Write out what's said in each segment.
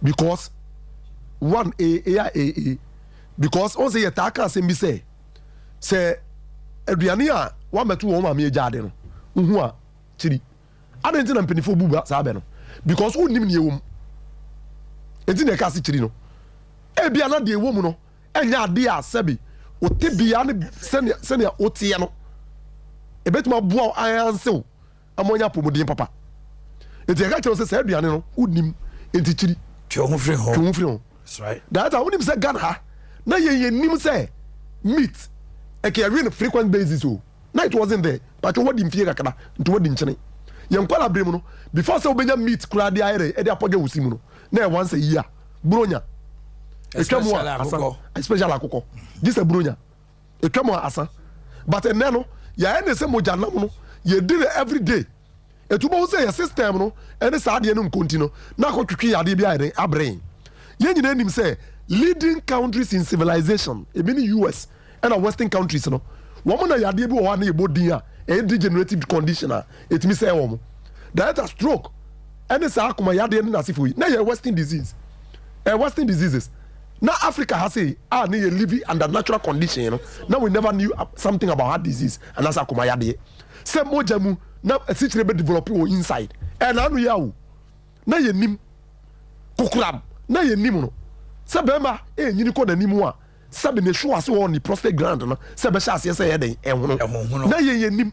because one a because on say yetaka say me say aduane a wa meto wo ma me agade no hu a chiri adentin na mpenifo buba sa be no because unnim ne ewom enti na ka se chiri no e bia na de ewom no enya ade a sebi o te bia ne sene o tie no e betuma boa ayansew amonya pomodin papa enti ka chiro se aduane no unnim enti chiri twa free ho that's right that unim se Ghana na ye nim say meat e ke real frequent basis o na it wasn't there but what dim fie kakana nto what dim chene ye nkwala brem no before say obenya meat kura de ayere e de apoge wusimu no na once a year bronya etwamo asa special akoko this a bronya etwamo asa but en no ya ene se moja nam no ye did every day etubo say your system no ene sa de no continue na akotwetwe ya de bia ere abrain ye nyina nim say leading countries in civilization e mean US and western countries no woman na yade bi wo na yebodin a e degenerative condition a etimi say wo that a stroke and say akoma yade na asifo na ye western disease western diseases now Africa has say na ye living under natural condition you know now we never knew something about heart disease and as akoma yade say moja mu na sichire be develop wo inside and anu ya wo na ye nim kokuram na ye nim no se bema nyini ko nanimu a sabe ne hwo ase won ni prostate gland no se be sha ase se ye den ehunu na ye nim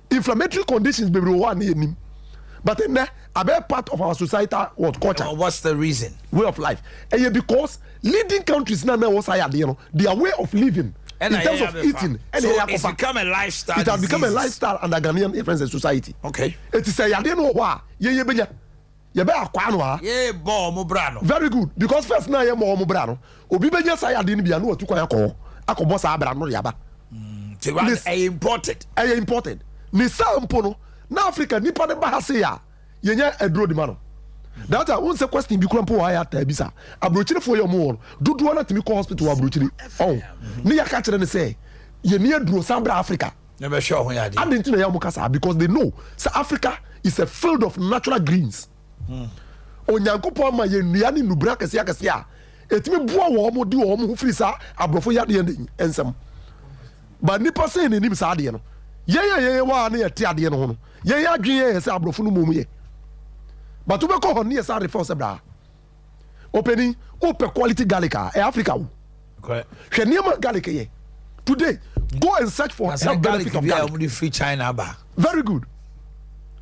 inflammatory conditions be wo na ye nim but then a big part of our societal what culture. What's the reason? Way of life. And because leading countries now was their way of living in terms of eating. So it's become a lifestyle. It has become a lifestyle under Ghanaian influence in society. Okay. It is a yadeno wa ye benya. Very good. Because first now ye mo brano. Obi benya say yadeni bia no otu kwan akobo sa brano yaba. Imported. Imported. Ni sampo no na Africa nipa de ba ha se ya yenya edro di mano. That one say question bi krampo wa ya ta bisa. Abrochire fo ye mo dodo na timi ko hospital abrochire. Oh. Ni ya ka kire ne say ye ni edro Sambra Africa. Never sure when ya dey. And into ya mo kasa because they know say Africa is a field of natural greens. Onyankopon ma ye nua ni nubra kese akese a etimi boa wo mo di wo mo firi sa abrofo ya de ensem. Ba nipa say ne nim sa de no. Ye wa na ye ti ade no ho no. Ye adwen ye say abrofo no momu ye. But we go on here say refer say bra. Opening open quality garlic Africa. Okay. Hwe niam garlic ye. Today go and search for health benefit of garlic. Free China ba. Very good.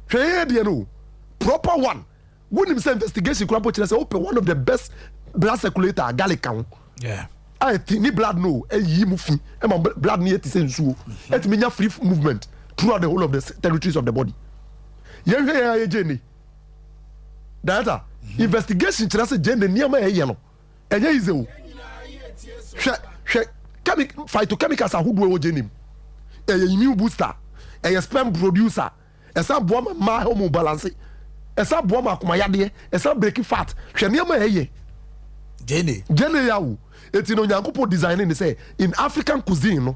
Hwe ye de no proper one. When him say investigation kura pochire say open one of the best blood circulator garlic kan. Yeah. I think ni blood no yi mu fi e ma blood ni eti sense so et menya free movement throughout the whole of the territories of the body. Ye hwe ye jeni data investigation kira say jeni niam ye no enye ize o hwe phytochemicals ahodo e jeni immune booster sperm producer esa boa ma hormone balance esa boa ma akoma yade esa break fat hwe niam ye jeni yawo eti no nyankopon designing say in African cuisine no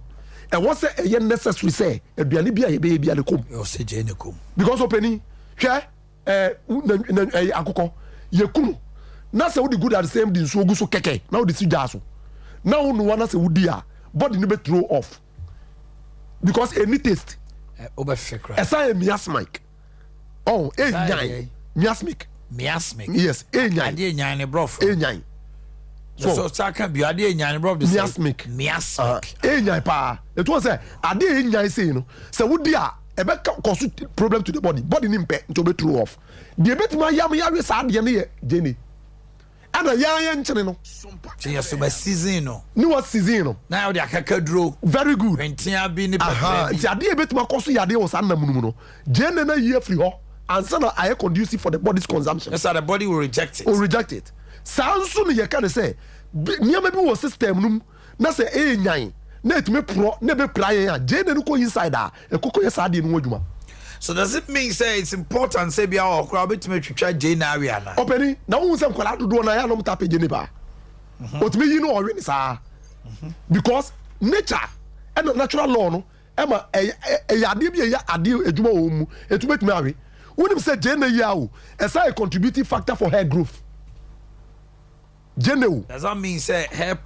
e was say e necessary say aduane bia ye be bia le kom o say jeni kom because openi hwe akoko ye kunu na say we good at the same thing so guso keke na we di sijaso na we no wana say we di a body no be throw off because any taste oberfekra esa miasmic oh miasmic yes ade nyan ne brof so saka bi ade nyan brof miasmic nyan pa it was say ade nyan say no say we di a ebe cause problem to the body ni mpe to be throw off the betima yam yawe sa de ne jeni ana yan nchene no Sompa yes be season no ni what season no na you dey akakaduro very good entia bi ni aha ti ade betima cause yade o sa namunum no jeni na ye free ho and so na air conducive for the body's consumption. Yes, so the body will reject it. Will reject it. Sansu ni ye can say niam bi wo system num na say nyan na etime pro na be praye ya jeni no ko inside a ekoko ye sa de no adwuma. So does it mean say it's important say bia o kra betime twitwa jeni area na openi na wo nsem kwala dodo na ya no mta pe jeni ba otime yi no ori ni sa because nature and natural law no ema ade bia ya ade adwuma wo mu etumetime awe wonim say jeni ya o esa a contributing factor for hair growth Jene. Does that mean say hair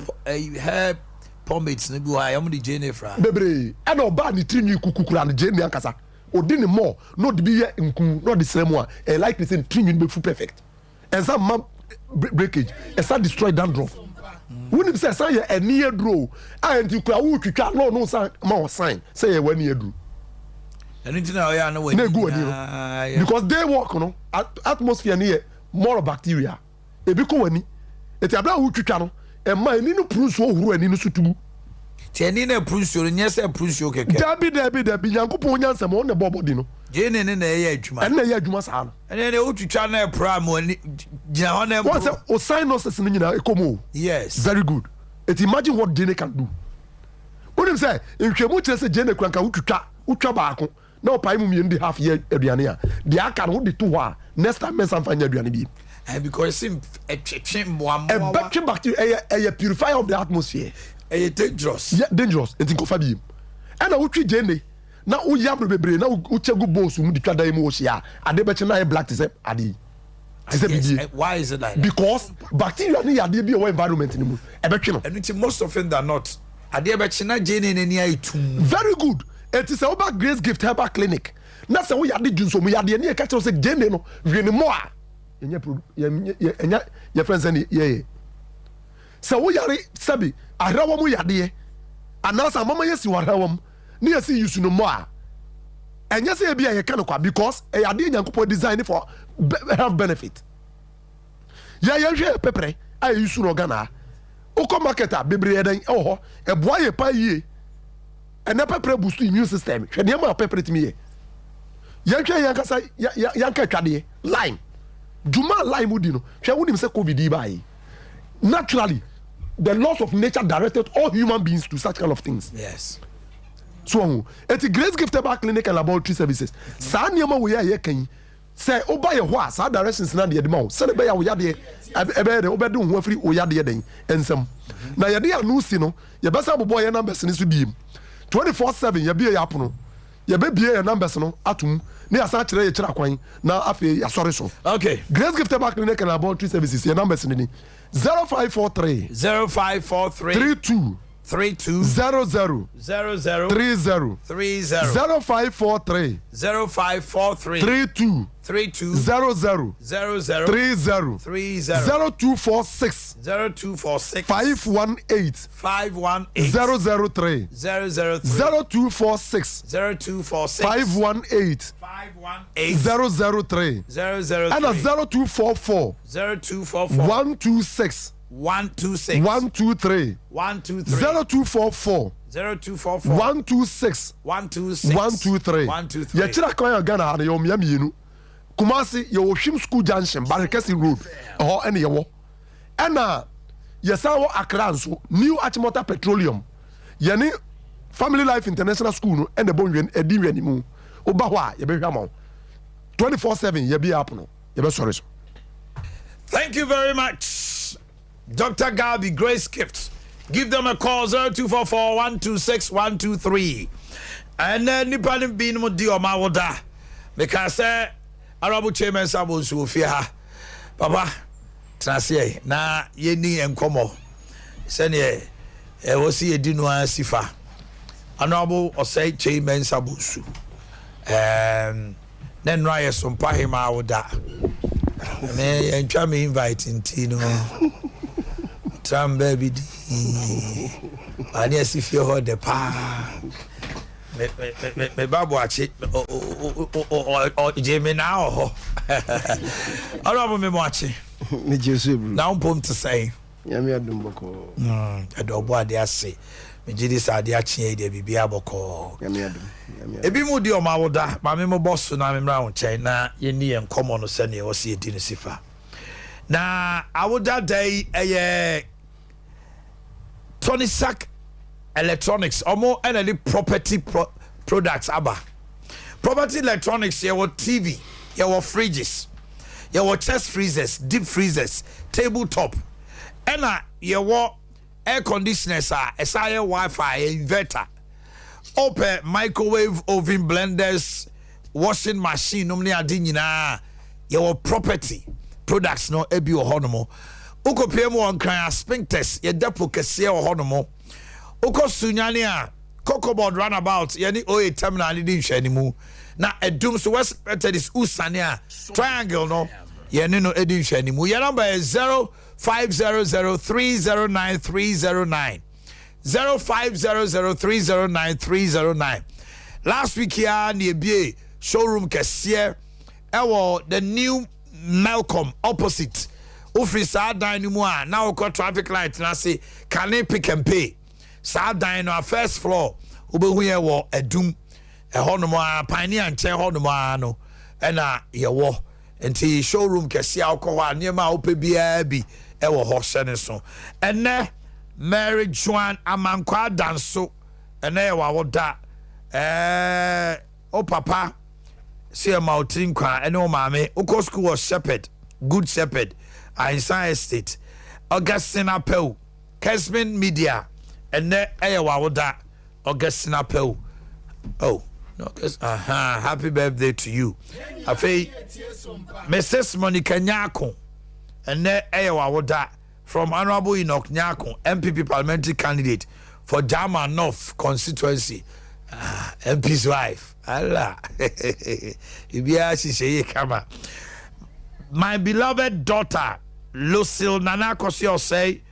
pomades no bi I am the jene fra. Bebre. And oba ni trini kukukura ni jene ankasa. Odini more no de be nkum no the same one. E like the same trini be full perfect. And some man breakage. E sa destroy dandruff. Wouldn't say say a near draw. And you kura wo twitwa no say ma sign. Say e wani edu. Anything now ya no way. Because they work no atmosphere near more bacteria. Ebi ko wani. Eti abla wo twitwa no e ma ani no prunso ohuru ani no sutumu. Ti ani na prunso nya se prunso keke. Dabi Nyankopon nyansa mo ne bobodi no. Je ne na ye adwuma. En na ye adwuma sa no. En na wo twitwa na pra mo ani gina ho na. Once o sinuses no nyina ekomo. Yes. Very good. It imagine what Jene can do. Unim say nhwemu kire se Jene kranka wo twitwa baako. Na opai mu miem di half year aduane a. De aka no de to ho a next time men san fanya aduane bi. And because sim a bacteria a purifier of the atmosphere. Dangerous. Yeah, dangerous. It's incofa bi. And wo twi Jene na wo yabro bebre na wo chegu boss mu di twada mu wo hia. Ade be che na black to say ade. Why is it like that? Because bacteria ni ade bi o environment ni mu. E be twi no. And most often than not, ade be che na Jene ni aitu. Very good. It is about Grace Gift Herbal Clinic. Na se wo yade junso mu yade ni e ka che say Jene no hwe ni mo a. Your friends and yeah. So we are sabi ahrawo mu yade anasa mama yesi warhawam ni yesi use no more. Enya say bia ye kan kwa because e yade Nyankopon design for health benefit. Ya hwe pepre ay use no Ghana. Oko marketer bebre eden ho e boa ye pa yie. Ena pepre boost immune system. Hwe ne ma pepre timi ye. Ya hwe yankasa yanka twade lime. Juma lie mudi no. She wouldn't say COVID by. Naturally, the laws of nature directed all human beings to such kind of things. Yes. So, it's a Grace Gift Herbal Clinic and Laboratory Services. Sa niyama we ya kan say oba ye ho a sa directions na de ma. Say be ya wo ya de e be de obedu ho afiri o ya de den ensam. Na ye de anu si no, ye be sa bobo ye numbers ni so biem. 24/7 ye be ya pono. Ye be bie ye numbers no atum. Ni asa kire ye kira kwan na afi ya sori so. Okay. Grace Gift Herbal Clinic and Laboratory Services. Your numbers ni 0543 32 32 00 00 30 0543 32 32 00 00 30 0246 0246 518 003 0246 518 003 and 0244 126 123 0244 126 123 ye kira kan Ghana ha yo miamienu Kumasi ye Oshim School Junction Barekesi Road ho ene ye wo ena ye sawo Accra nso New Achimota Petroleum ye ni Family Life International School no ene bonwen edi wani mu oba ho a ye be hwama 24/7 ye be happen ye be sorry so. Thank you very much, Dr. Gabi, Grace Gift. Give them a call 0244 126 123. And then Nipanim bin Mudi or Mawoda. Because Arabu Chairman Sabo Sufia. Papa, Transie, na yeni and Como. Sene, was he a Dinua Sifa. Honorable or say Chairman Sabusu. Then Raya Sompa him Mawoda. And try me inviting Tino. Tram baby D. And yes, if you heard the pa. Me Boakye or Jamie now. I don't remember watching. Now, pom to say. Yamia Dumboko. I don't want to say. Me jidis Adea Akye Abia boko. Yamia. Ebi mu di o ma woda, ma me mo boss na me mra wo chen na ye ni en common no se ne o se edi no sifa. Na awoda day Tony Sack Electronics omo any property products aba. Property electronics ye wo TV, ye wo fridges, ye wo chest freezers, deep freezers, tabletop. Ena ye wo air conditioners esaya Wi-Fi inverter. Open microwave oven blenders, washing machine, normally adi nyina your property products no ebi ohonomo Uko PM on cry sphincters, ye depo kese o honomo. Uko sunyani a Cocobod runabout, yani oye terminal di shanimu. Na edum so what's expected is usania triangle no. Yani no edi shanimu. Your number is 0500309309. 0500309309. Last week here near BA showroom kesier the new Malcolm opposite. Ofri sa dan ni mu a na okọ traffic light na say can pick and pay. Sa dan no first floor obehu ye wo adum hono a pioneer nchen hono no na ye wo enti showroom kese akọ ho a niema ope bia bi e wo ho hye so ene Mary Joan amankwa danso ene ye wa woda o papa say mountain kwa ene o maame okọ school was Shepherd Good Shepherd Ainsa Estate Augustine Apel Kesman Media and Ayawawoda Augustine Apel. Oh no, happy birthday to you. Afe Mrs. Monica Nyako and Ayawawoda from Honorable Enoch Nyako, MPP Parliamentary candidate for Jama North constituency. MP's wife. Allah. My beloved daughter Lucille Nana Kosio say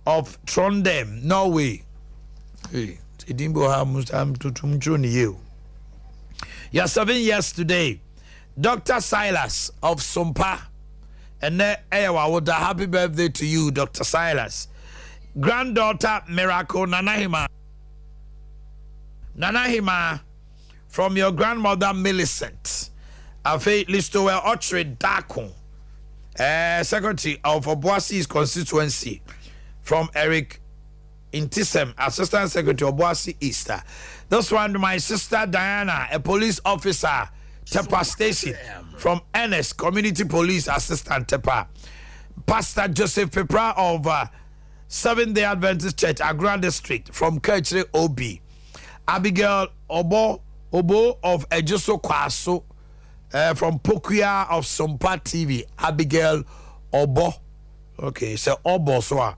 of Trondheim, Norway. Hey, you're 7 years today. Dr. Silas of Sompa. And happy birthday to you, Dr. Silas. Granddaughter Miracle Nanahima. Nanahima from your grandmother Millicent. Afe Listowel Ochre Dakon. Secretary of Obuasi's constituency from Eric Intisem, Assistant Secretary of Obuasi Easter. This one, my sister Diana, a police officer, Tepa Station from NS Community Police Assistant Tepa. Pastor Joseph Pepra of Seventh-day Adventist Church, Agra District from Kirchley OB. Abigail Obo of Ejoso Kwaso. From Boakye of Sompa TV, Abigail Obo. Okay, so Obo so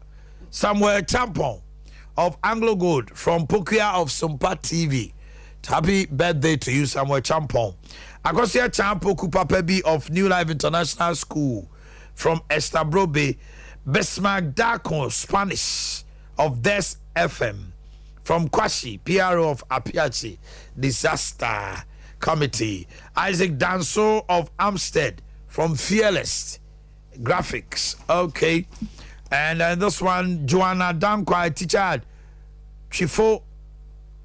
Samuel Champon of Anglo Gold from Boakye of Sompa TV. Happy birthday to you, Samuel Champon. Agosia Champo Kupapebi of New Life International School from Estabrobe. Besmark Dakon Spanish of Des FM from Kwashi, PRO of Apiachi Disaster Committee. Isaac Danso of Amstead from Fearless Graphics. Okay. And this one, Joanna Dankwa, teacher Chifo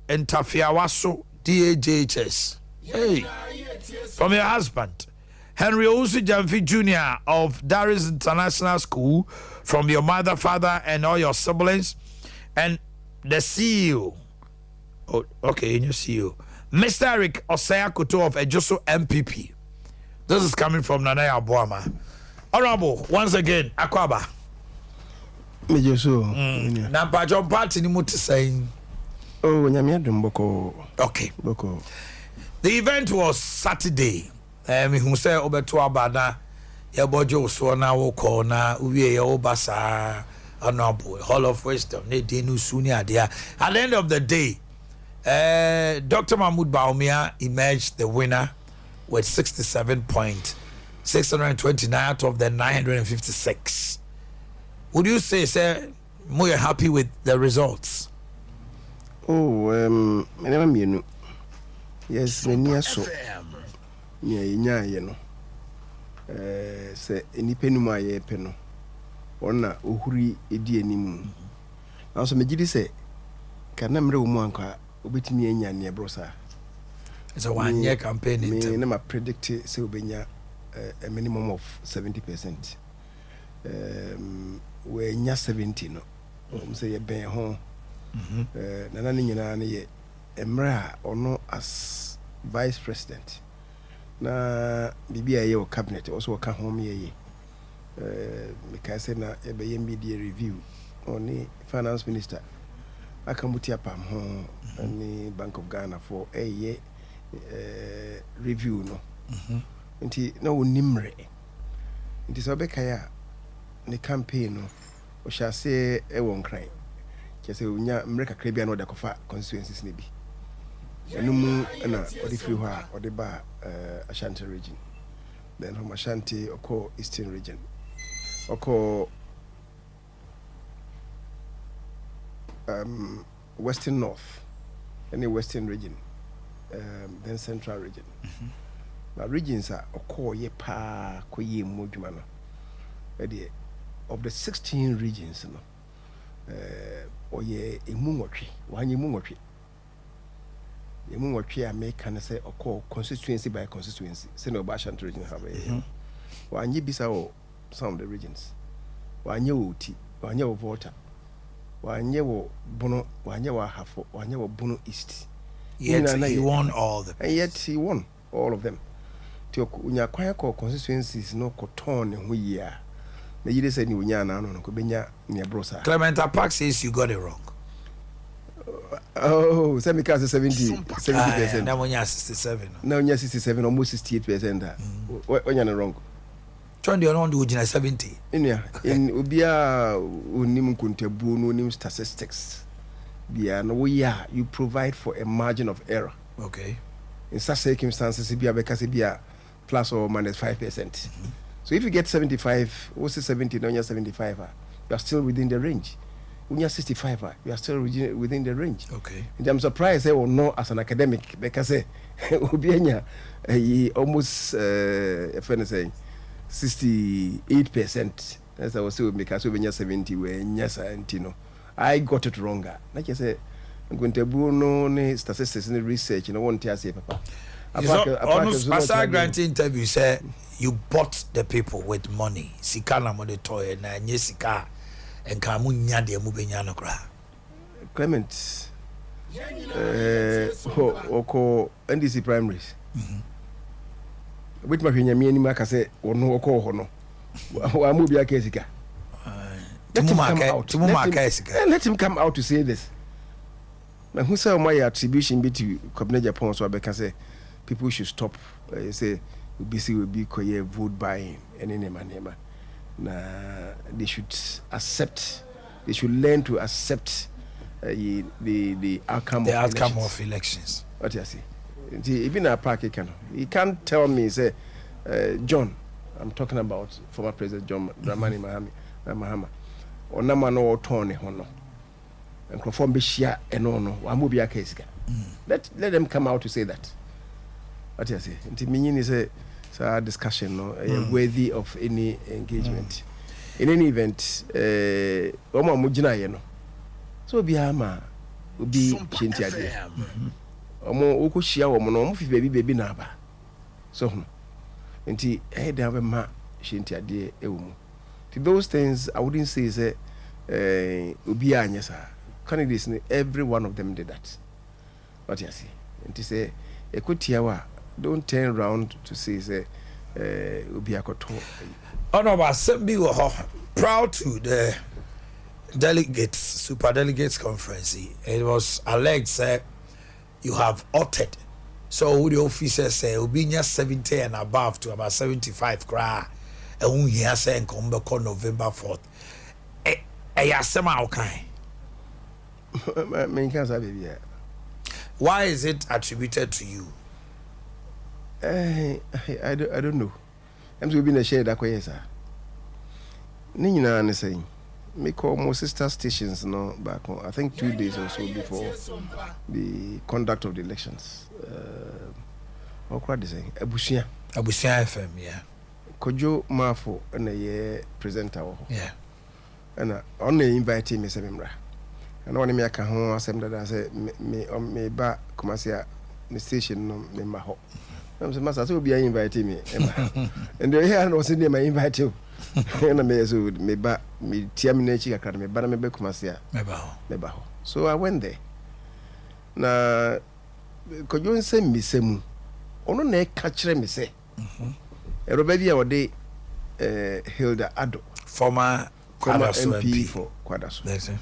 and Tafiawaso, DAJHS. Hey. From your husband, Henry Owusu Jamfi Jr. of Darius International School, from your mother, father, and all your siblings, and the CEO. Oh, okay, in your CEO. Mr. Eric Osaya Koto of Ejoso MPP. This is coming from Nanaya Abuama. Honorable, once again, Akwaba. Mejoso. Nampa John Party ni muti saying. Oh, nyamia dumboko. Okay. Boko. The event was Saturday. Me who say obeto abada ya bojo so na wo ko na uwie ya obasa honorable Hall of Wisdom ne denu suni adea. At the end of the day, Dr. Mahmoud Baumia emerged the winner with 67.629 out of the 956. Would you say, sir, more happy with the results? Oh, yes, many so. Yeah, you know. Say any penuma ye peno. Ona uhuri edi enimu. Also, me jidi say, kanamre umuanka. Ubetimi enya ne brosa. It's a 1 year campaign. Me na ma predict say ubenya a minimum of 70%. We nya 70 no. Say ye ben ho. Nana ni nyina na ye emra ono as vice president. Na bibia ye o cabinet also ka ho me ye. Me ka say na e be ye media review oni finance minister. Akamutia pam ho any Bank of Ghana for a year review no. Nti na wonimre. Nti so be kaya ne campaign no o sha say e won kran ke say unya America Caribbean no da kofa constituencies ne bi enu mu na odi free ho a odi ba Ashanti region, then from Ashanti oko Eastern region, oko Western North, any Western region, then Central region. Now regions are oko ye pa ko ye modwuma no. Of the 16 regions no, oye emunwotwe, wanye emunwotwe. Emunwotwe a make can say oko constituency by constituency. Say no Ashanti region have wanye bisa o some of the regions. Wanye oti, wanye wo Volta. Wanye wo Bono, wanye wo Hafo, wanye wo Bono East. Yet he won all the. And yet he won all of them. Tio unya kwaya ko constituencies no koton ho yia. Na yide say ni unya na no ko benya ne brosa. Clement Park says you got it wrong. Oh, say me cast 70%. Now when you're 67. Now you're 67, almost 68%. When you're wrong. Turn the on do 70. In ubia unim kuntebu no nim statistics. Bia no ya you provide for a margin of error. Okay. In such circumstances bia because bia plus or minus 5%. So if you get 75, what's 70 now you're 75, you are still within the range. When you're 65, you are still within the range. Okay. And I'm surprised or no as an academic because almost if I say 68%. As I was saying, because when you're 70, when you're 70, I got it wronger. Like I say, I'm going to no statistics in the research. You know, one tear say, Papa. Almost Pastor Grant interview said you bought the people with money. Sikana mo de toy na nyesika and kamunya de mubenya no kra. Clement. Oko NDC primaries. With my me any maka say ono oko ho no. Wa mu bia ka sika. Let him come out to say this. Now who say my attribution be to Cabinet Japan so I say people should stop say BC will be koye vote buying any name. They should accept, they should learn to accept the outcome of elections. What you see? Even a park he can't tell me say John, I'm talking about former President John Dramani Mahama or Namano Tony Hono and conform Bishia and no Wamubia Kesika. Let them come out to say that. What you say? It means is a discussion worthy of any engagement. In any event, Oma Mujina yeno. So Biama will be Shinti Adea. Omo okushia wo no mo fi baby na aba so nti da be ma Shinti Adea ewo mu. To those things I wouldn't say say obi anyesa candidates every one of them did that. What you see? Nti say ekutiawa don't turn around to say say obi akoto. Honorable Assembly proud to the delegates super delegates conference. It was alleged you have altered. So the officers say will be 70 and above to about 75 cry. And we hear saying come back on November 4th. Why is it attributed to you? I don't know. I'm to be in a shade that way, sir. Nina is saying. Me call more sister stations no back home. I think 2 days or so before the conduct of the elections. What crowd is saying? Abusia FM, yeah. Kojo Mafo and a presenter. Yeah. And only invited me Semimra. And only me I can home assembly that I say me back Kumasia the station no me maho. I'm saying master so be invited me. And the here was in my invite you. And me so me ba me tiamine chi kakra me ba me be Kumasia. Me ba. So I went there. Na Kojo nse mi semu. Ono na e ka kire me say. Everybody a wode Hilda Ado, former MP for Kwadaso.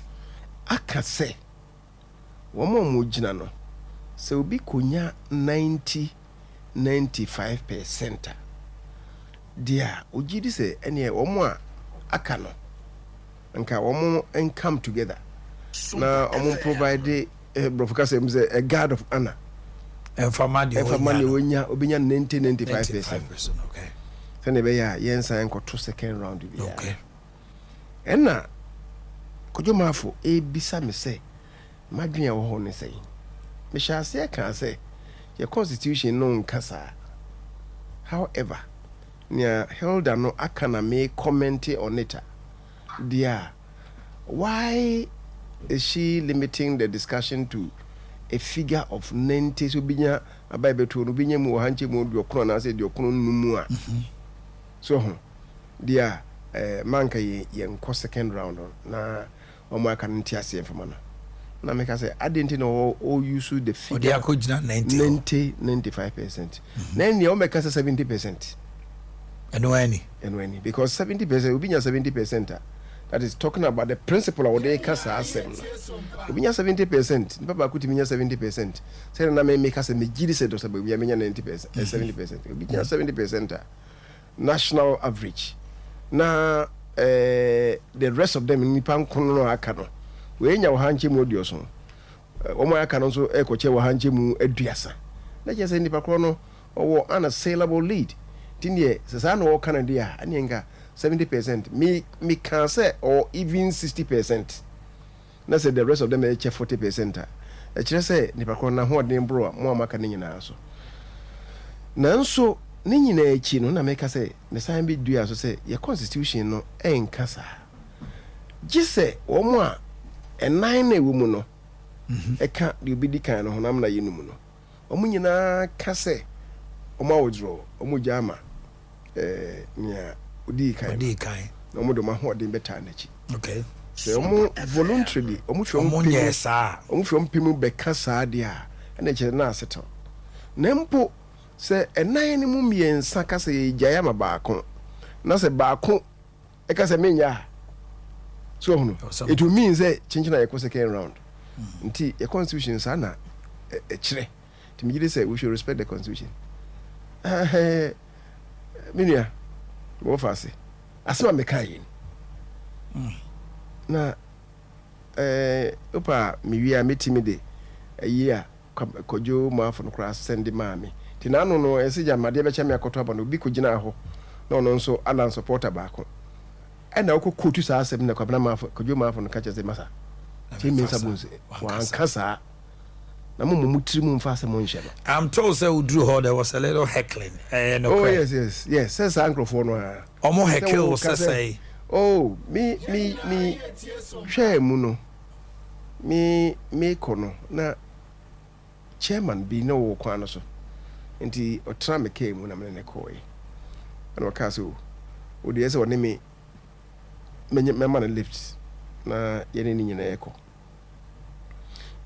Aka say womo mujina no se obi konya 90-95% dia ogidi se ene womo aka no nka omo and come together na omo provide brofika say a guard of honor Famadi onya obinya 95%. Okay. Sene be ya yensa enko to second round bi. Okay. Enna kojomafo ebisa me say madwen wo ho ne say. Me sha say kan say your constitution no nkasa. However, near Hilda no akana me comment on it. Dear, why is she limiting the discussion to a figure of 90? So binya abai to binya mu hanche mu diokro na say diokro numu a. So dear manka ye nko second round na omo aka ntiase enfama no. Na make say adenti no all use the figure 95%. Then you make 70%. And when because 70% ubinya 70%. That is talking about the principle of the kasa asem. Ubinya 70%. Papa kuti minya 70%. Say na me make us a megiri said osa we minya 90%, 70%. Ubinya 70%. National average. Na the rest of them nipa nkono no aka no. We nya wo hanche mu odioso. Omo aka no so ekoche wo hanche mu aduasa. Na je say nipa kro no owo unassailable lead. Tinye sesa no wo Canada anyenga 70%, me can say, or even 60%. Na say the rest of them 40%. I just say nipa kro na ho den bro mo amaka ni nyina so. Nanso ni nyina echi no na make say ne san bi dua so say your constitution no enkasa. Gise omo a enan na ewu mu no. Eka de obi di kan no honam na yenu mu no. Omo nyina ka say omo withdraw, omo jama nya odi kan na omo do ma ho den beta na chi. Okay. So omo voluntarily omo fi omo nyesa omo fi omo pimu be kasa de a na che na aseto. Na mpo se enan ni mu miensa ka say jaya ma baako. Na se baako e ka say menya. So it will mean say change na your second round. Nti your constitution sa na kire. Ti me say we should respect the constitution. Minia wo fase. Asema me kan yin. Na opa mi wia metimi de ayi a kojo maafo no kra send mami. Ti na no no esija made be chame akoto aba no bi kogina ho. Na no nso alan supporter baako. Ena woko kotu saa asem na kwabena maafo kojo maafo no ka chese masa. Ti me sabunse wan kasa. Na mo tiri mu mfa asem nhye no. I'm told say we drew her there was a little heckling. No oh yes. Says ankrofo no a. Omo heckle say. Oh, me hwe mu no. Me kono na chairman bi no wo kwa no so. Nti otra me ke mu na me ne koyi. Ana waka so. O de ese woni me man lift na yene ni nyina eko.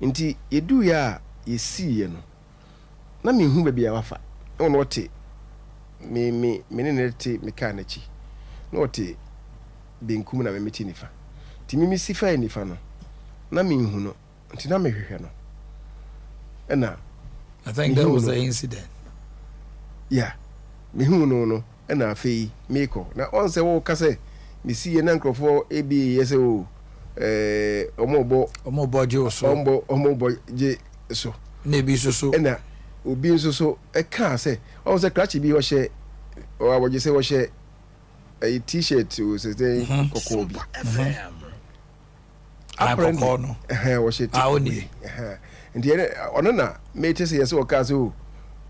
Nti yedu ya yesi ye no. Na me hu ba bia wafa. Ono wote me ne te me ka na chi. No wote benkum na me meti nifa. Ti mi sifa nifa no. Na me hu no. Nti na me hwehwe no. Ena I think that was the incident. Yeah. Me hu no ena afei meko. Na on se wo ka se me si ye na nkrofo ebi yese o omo je so omo je so na bi so ena obi nso so e ka se o se crash bi wo she o awoje se wo she a t-shirt o se dey kokko bi akoko no wo she awoni ndi ono na mete se yese wo ka se o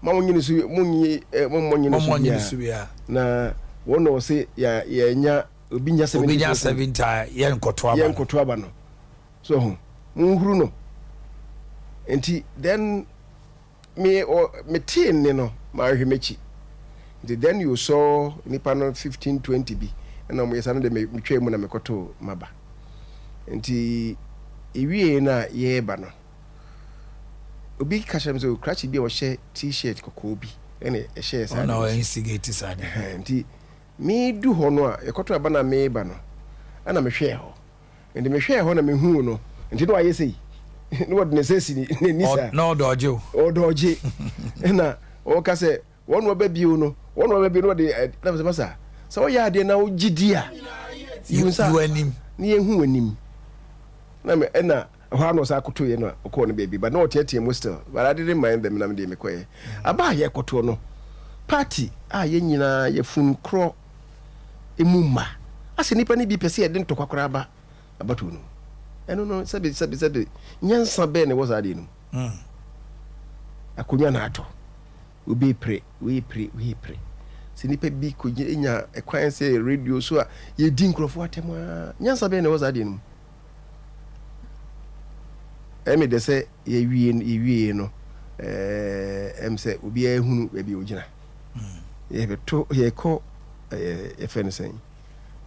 ma wonyini su munyi su bia na wono se ya nya obi nya 70 yen koto aba no so nhuru no enti then me tin ne no ma hwe mechi then you saw nipa no 15-20 bi na mo yesa no de me twa mu na me koto maba enti ewie na ye ba no obi kashem so crash bi o she t-shirt kokko bi ene e share sa na o instigate side enti me du ho no a ekoto aba na me ba no ana me hwe ho enti me hwe ho na me hu no enti no ayese no what necessity ni nisa no doje na o ka se won wo ba biu no won wo ba bi no de na masa so ya de na o gidi a you sa anim ni ehu anim na me na ho no sa koto ye no ko no baby but no tie mo still but I didn't mind them na me dey me koye aba ye koto no party ye nyina ye fun kro emuma ase nipa ni bi pese ye de ntokwa aba abato no eno no sabe nyansa be ne was ade no akonya na ato obi pre we pre se nipa bi ko nya ekwan se radio so a ye di nkrofo atem a nyansa be ne was ade no emi de se ye wie no em se obi ehunu e bi ogina ye beto ye ko e fensen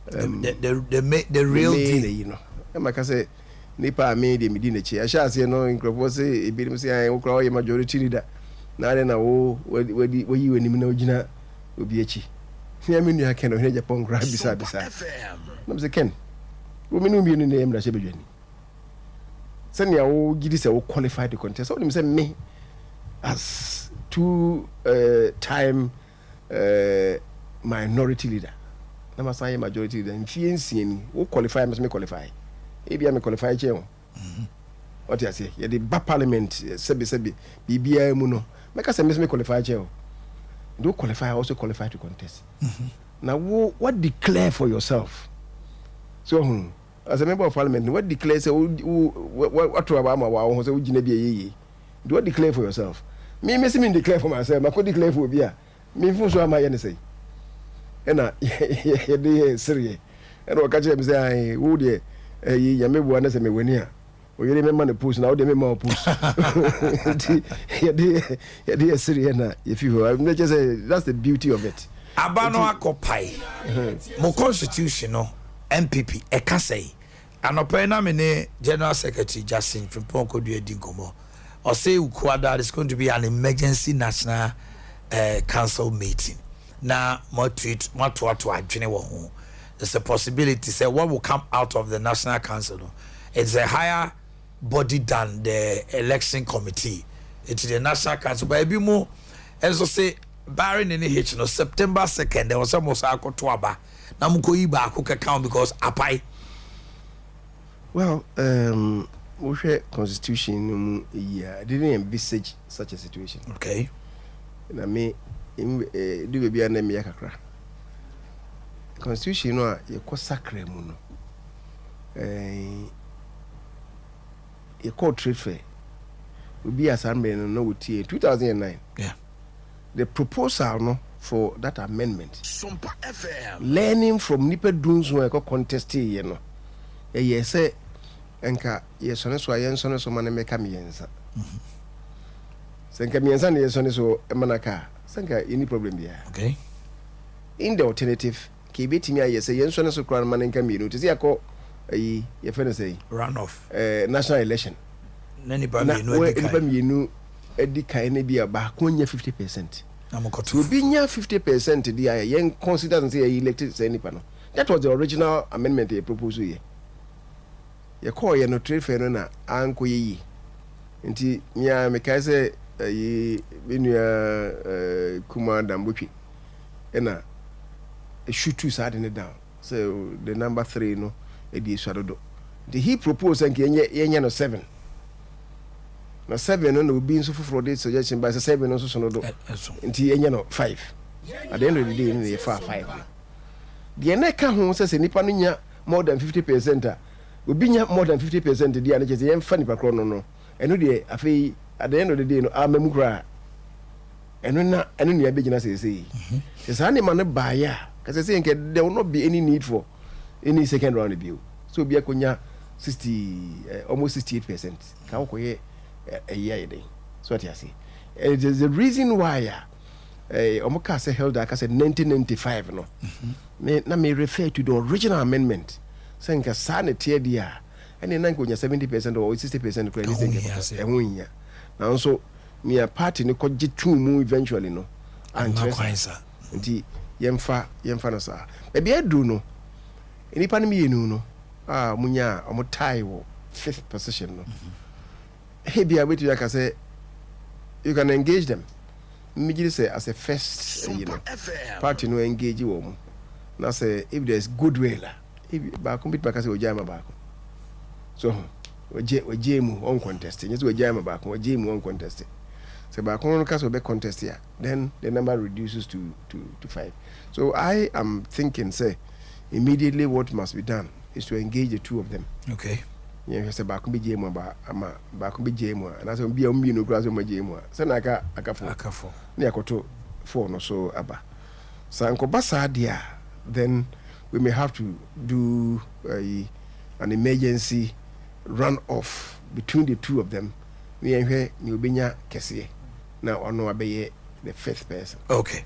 the real deal you know maka say nipa me de medi na chi asha ase no nkrofo se ebirim se an wo kra wo ye majority leader na de na wo yi wanim na ogina obi achi ya me nua ken no he Japan gra bisa na me se ken wo me no mi ne em na she bedwani send ya wo gidi se wo qualified to contest so dem say me as two-time minority leader na masanye majority leader mfiensie ni wo qualify me qualify ebia me qualify che ho what you say ye the parliament sebi bibia mu no make say me qualify che ho do qualify also qualify to contest now what declare for yourself so as a member of parliament what declare say what to about my ho say ugina bia yeye do what declare for yourself me declare for myself I could declare for bia me fu so amaye ne say na ye de serious and o ka che me say wo de ya mebu na say me wani a o yere me man post na o de me ma post ye de serious na if you I just say that's the beauty of it abano akopai mo constitution no MPP e ka say anopa na me ne general secretary Justin Frimpong Kodu Edinkomo or say Ukwada is going to be an emergency national council meeting. Now, more tweet, more to adwene wo ho. There's a possibility say what will come out of the national council. It's a higher body than the election committee. It's the national council. But be more, as I say, barring any hitch, no September 2nd there was almost to aba. Na muko iba ko count because apai. Well, we share constitution. I didn't envisage such a situation. Okay. And I may do be an emia kakra. Constitution no ye ko sacre mu no. Ye called trade fair. We be assembly no with 2009. Yeah. The proposal no for that amendment. Sompa FM. Learning from nipa duns no e ko contest ye no. Ye say enka ye sone so ayen sone so mane meka miensa. Senka miensa ne ye sone so emanaka. Senka any problem there. Okay. In the alternative, ke betimi aye say yen sone so kran mane nka mienu. Tisi akọ ye fene say runoff. National election. Nani ba mienu edi kan na bia ba ko nya 50%. To be nya 50% di aye yen consider say elected say nipa no. That was the original amendment they proposed here. Ye call ye no trade fair no na anko ye nti mia me kai say yi benua kuma dambotwi na shoot two side in down so the number 3 no e di swadodo the he proposed and ye no 7 na 7 no will be in so for the suggestion by 7 no so no do nti ye no 5 at the end of the day no ye 5 the na ka ho say nipa no nya more than 50% obinya more than 50% dia na je yem fa nipa kro no eno de afei at the end of the day no amemu kra eno na abegina say say ne man ba ya ka say nke there will not be any need for any second round review so obi akonya 60 almost 68% ka ko ye year dey so what you say it is the reason why omoka say held that say 1995 no me refer to the original amendment senka sana tie dia ene nan ko nya 70% or 60% credit senka ehunnya na so me party ne ko gitu mu eventually no and nti yemfa no sa e bia du no enipa ne mienu no munya omo tie wo 5th position no he bia wetu ya ka say you can engage them me say as a first party no engage wo mu na say if there is goodwill baako bit bakase ojama baako so ojemu on contest nyeso ojama baako ojemu on contest so baako no kaso be contest ya then the number reduces to 5. So I am thinking say immediately what must be done is to engage the two of them. Okay. Yeah, say baako be jemu ba ama baako be jemu na so bia mbi no kura so ma jemu say na akafo na yakoto 4 no so aba sanko basa dia then we may have to do an emergency run off between the two of them. We are here, Nubenya Kessie. Now, I know the 5th person. Okay.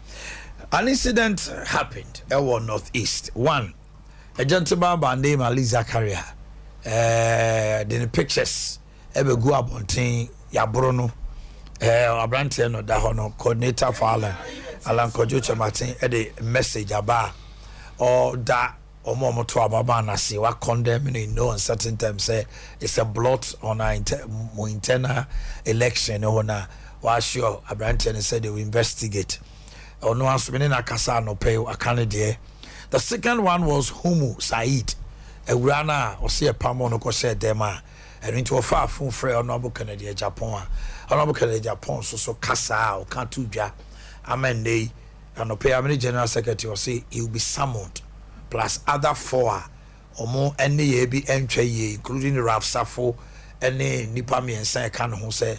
An incident happened at Northeast. One, a gentleman by name Ali Zakaria. The pictures ever go up on thing Yabrono. Abrantian no Dahono, coordinator for Alan Kojocha Martin, a message about. Or that or more to Ababana see what condemn in no uncertain terms say it's a blot on our internal election or na was sure Abrantian said they will investigate or no one's been in a casano pay a candidate. The second one was Humu Said a rana or see a pamono said dema and into a far from free honorable Canadian Japan honorable Canadian Japan so casa or cantuja amende. And the Parliamentary General Secretary will say he will be summoned, plus other 4 or more any be entry, including Ralph Safo, any Nipami and San Kan who say,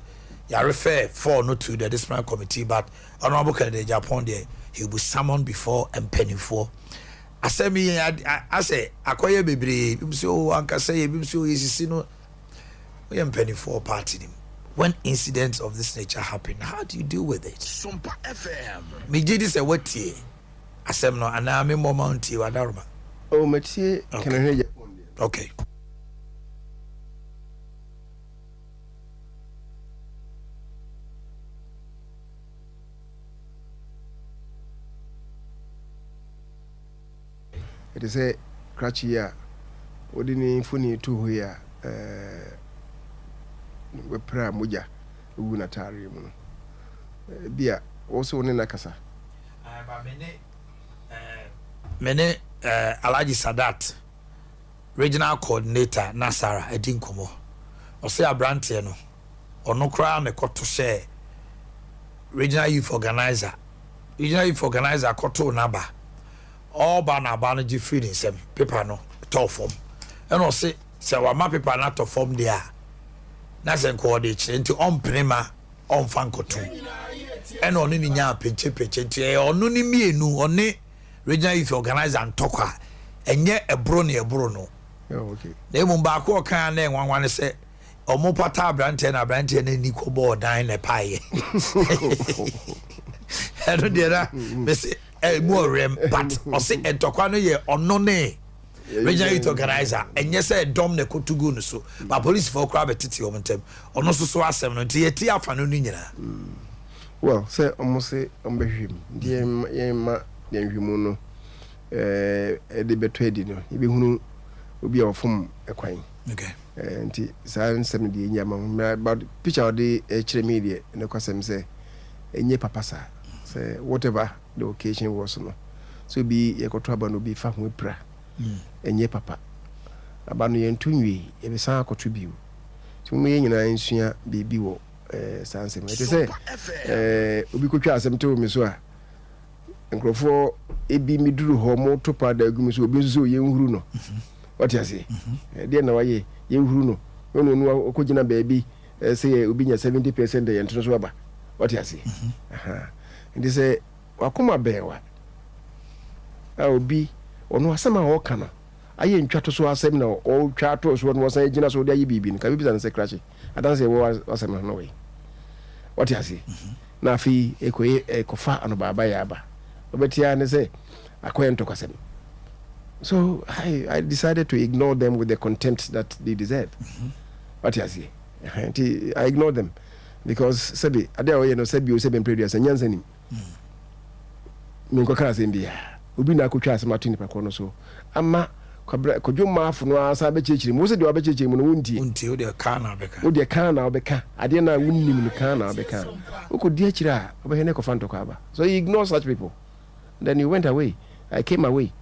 ya refer 4 not to the disciplinary committee, but Honorable Kennedy Japan there, he will be summoned before and penny for. I say me, I say, Akoye baby, so Uncle say, so easy, no, we am penny for party him. When incidents of this nature happen, how do you deal with it? Sompa FM. Me did this a wet year. I said no, and I'm in more mountain. Oh, Mathieu, can I hear you? Okay. It is a crutchy year. What do you funny to here? We pray muja unatari mu bia also ne nakasa mene Alhaji Sadat regional coordinator Nasara edinkomo o se abrante no ono kra me koto share regional youth organizer koto naba all ba na ba no gi free nsem paper no to form and o se wa ma paper na to form there. That's a coordinate into on prima on fancotu. And on any nya peche or no ni mienu on ne regional youth organizer and talker and yet a bruno. Oh, okay. They won't back or can then one say or more pata branten and Nico board dine a pie. I don't dare that. Say more rem, but or say and talkano ye or no ne. Regional youth organizer and yes I dom ne kotugu no so but police for crab titi omentem ono so asem no nti yeti afano ni nyina well say almost say ombehwim die yema yenhwimu no de betwedi no ibe hunu obi a ofom ekwan okay nti say nsem de nyama about picture de kire media ne kwasem say enye papasa say whatever the occasion was no so bi yekoto aba no bi fa ho pra enye papa abanu yentunwi ebesan akoto biu so mu yenyina nsua bibi wo sansem ete say obi kotwa asem to mi so a nkrofo ebi miduru ho mo to pada agum so obi so yenhuru no what you say de na waye yenhuru no no okogina baabi say obi nya 70% de yento so aba what you say aha ndi say wakoma bewa a obi ono asema ho kana aye ntwato so asem na o twato so no wasan gina so de aye bibi no ka bibi san se krache adan se wo asem no we what you see na fi ekofa ano baba ya aba obetia ne se akwento kwasem so I decided to ignore them with the contempt that they deserve what you see I ignored them because sabi Adea Akye no sabi o sabi previous nyansa nim minko kana sembia obi na akotwa asema to nipa kono so ama kodwoma afu no asa be chechiri mo se de obe chechiri mo no wonti o de kana beka o de kana obeka ade na wonnim no kana obeka okodi achira obehene ko fanto kwa aba so you ignore such people then you went away I came away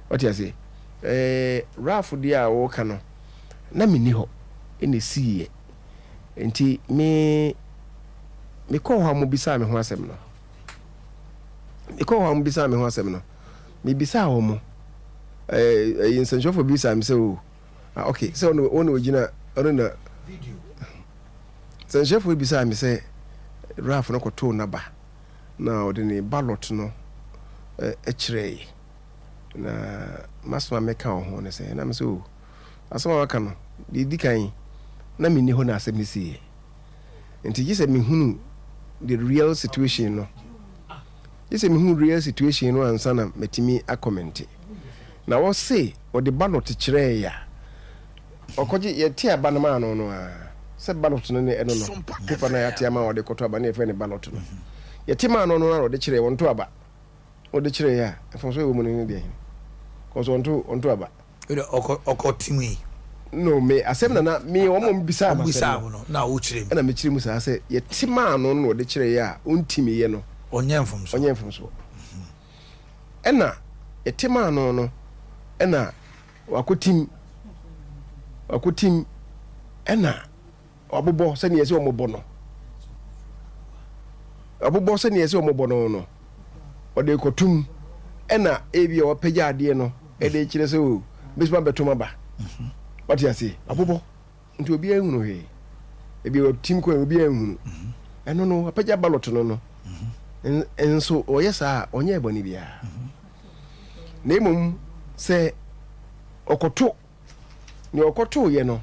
what you say Ralph dia wo ka no na meni ho ene siye enti me ko ho mo bisa me ho asem no me bisa ho mo insenjofo bisa me se o okay so ono ogina ono na video senjofo bisa me se Ralph no ko to na ba na odini ballot no echirei na masoma meka ho ne se na me se o asoma waka no di kan na meni ho na asem ni sie enti gise me hunu the real situation no gise me hunu real situation no ansa na metimi a comment na wo say o the ballot chirei ya okoje ye tia ba na ma no no a se ballot no ne eno no pepa na ya tia ma o de koto aba na e fe ne ballot no ye tima no no na o de chirei won to aba o de chirei ya e fon so e wo mu ne de ko so on to aba oko timi no me asem na me wo mo bisa ma no na wo chire na me chire mu sa se ye tima no no de chire ya untimi ye no onyemfom so ena ye tima no no ena wakotim ena obobo se ne yesi omobo no obobo se ne yesi omobo no o de kotum ena ebi o pagya ade no e de chire se o bisma betoma ba what you say abobo nti obi ehunu he ebi o tim ko obi ehunu eno no apagya ballot no enso oyesa onye eboni bia na emum se okoto ni okoto ye no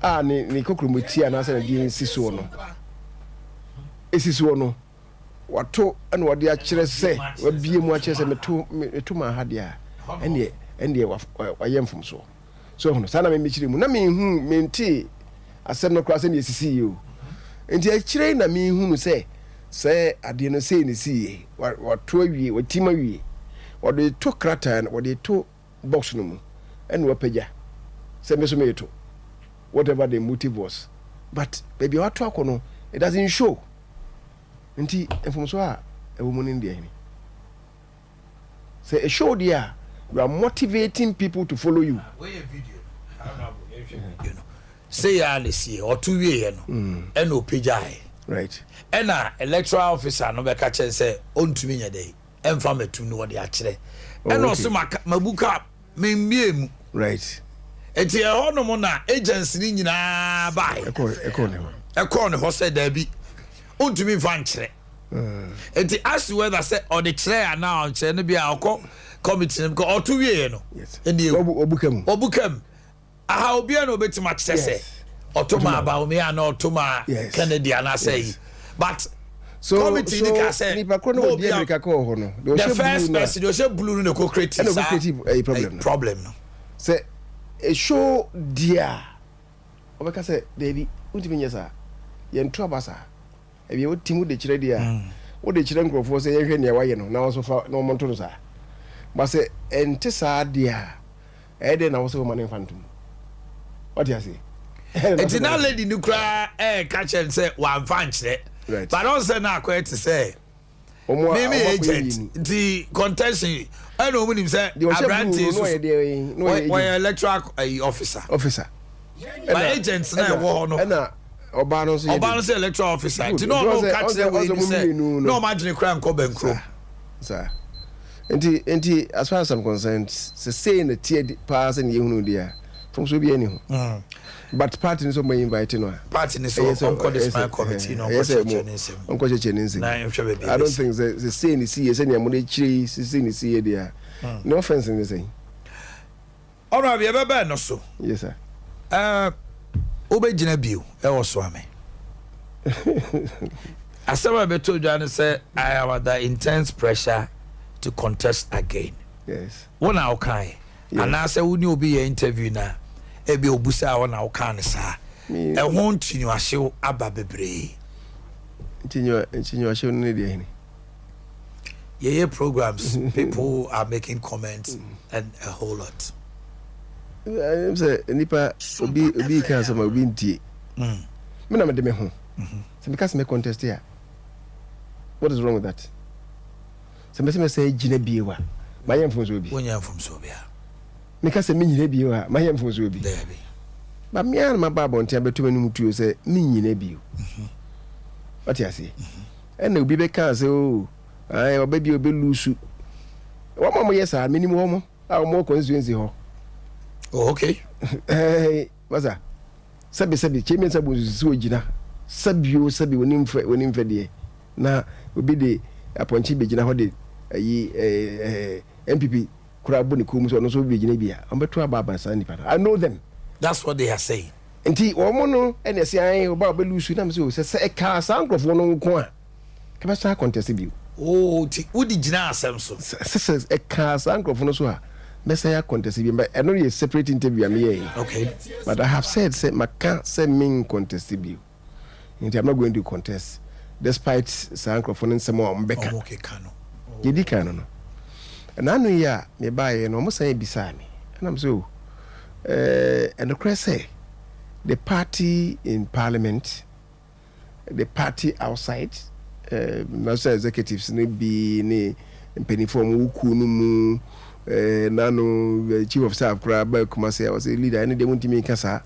a ni kokromoti ana se na di sisuo no esisuo no wato ene wode a kire se wabie mu a kire se meto ma ha dia ene wayemfom so hono sana me chire mu na me hu menti asem no kra se ne esisi yo enti a chire na me hu se ade no se ne si wato awie watima wie wode to krata na wode to box no mu ene wapagya se me so me to whatever the motive was but baby wato akono it doesn't show enti enfom so a ewo mu ne ndie ni say a show there you are motivating people to follow you. Say ya see or 2 years no and no pejai right and electoral officer no be catch say on to me day and from a no what they akire and also mabuka me mbiem right enti e ho no mo na agency ni nyina bai e ko ne ho say da bi on to me fan kire enti as whether say or the kire na on kire no bia akọ committee ko or 2 years no enti obukam aha obi na obetima kise otoma ba me ana otoma Kennedy ana say but so committee ni ka say ni pa ko no di America ko ho no the first person do she blue no ko create a problem no say a show dia obeka say David untimi nyesa ye nto abasa e bi otimu de kire dia wo de kire nkrofo say ye hwe ne waye no na wo so fa no monto no sa ba say ente sa dia e de na wo so man infantum what you say it's not lady nukra catch and say one fanch right but also na quite to say maybe agent the contention I know when him say Abrantes no electoral officer but agents na wo no na obano say electoral officer no catch them when say no imagine cry nko benkro sir enti as far as I'm concerned say na tie pass na yehunu dia from so bi ani ho but party so may invite no party so onko this my committee no onko cheche I don't think the say ni see say na mo dey chiri say ni see dia no offense in say ono abia bebe no so yes sir obegina bio e wo so ame asema be to dwan say I have under intense pressure to contest again yes wona okay and I say we obi your interview na e be obusa wona okay sa e ho ntinu ahyew aba bebre ntinu ahyew no dey ni yeah programs people are making comments and a whole lot I'm say nipa obi kan sama obi ntie me na me de me ho se me ka se me contest here what is wrong with that se me say gina biewa ba yam from so bi wonya from so bia meka sɛ menyina bio a mayɛ mfonso bi ba mea na maba abɔnten abɛtoma no mu tuo sɛ menyina bio wate ase ɛna obi bɛka sɛ o ɔba bi ɔbɛlu su wɔma moyɛ saa menim hɔ mo a ɔmɔ constituency hɔ okay masa sɛbi kyɛmi sɛ bɔnsusi ɔgyina sɛbio wɔnim fɛ deɛ na obi de apɔnkye bɛgyina hɔ de ayi MPP kura bɔ ne kom so ɔno so bɛgyina bi a ɔmbɛto aba saa nipa I know them. That's what they are saying. Nti wɔn no ɛna ɛsɛ ayi ɔba ɔbɛlu su nam sɛ sɛ ɛka saa nkurɔfoɔ no nko a kɛbɛsa contest bi. Ti wodi gyina asɛm so. Sɛ ɛka saa nkurɔfoɔ no so a mɛsa ya contest bi but ɛno yɛ separate interview a meyɛ. Okay. But I have said sɛ maka sɛ min contest bi. Nti I'm not going to contest despite saa nkurɔfoɔ no nsɛm a ɔmbɛka. Okay, kano. Yɛdi kan no. Ɛna yɛ a mebaeɛ no ɔmo san bisaa me. Ɛnam sɛ ɛnokorɛ sɛ the party in parliament, the party outside, national executives ne bi ne mpanimfoɔ mu wuku no mu nano chief of staff kora ba kuma sɛ ɔsɛ leader ɛne deɛ wontumi nka saa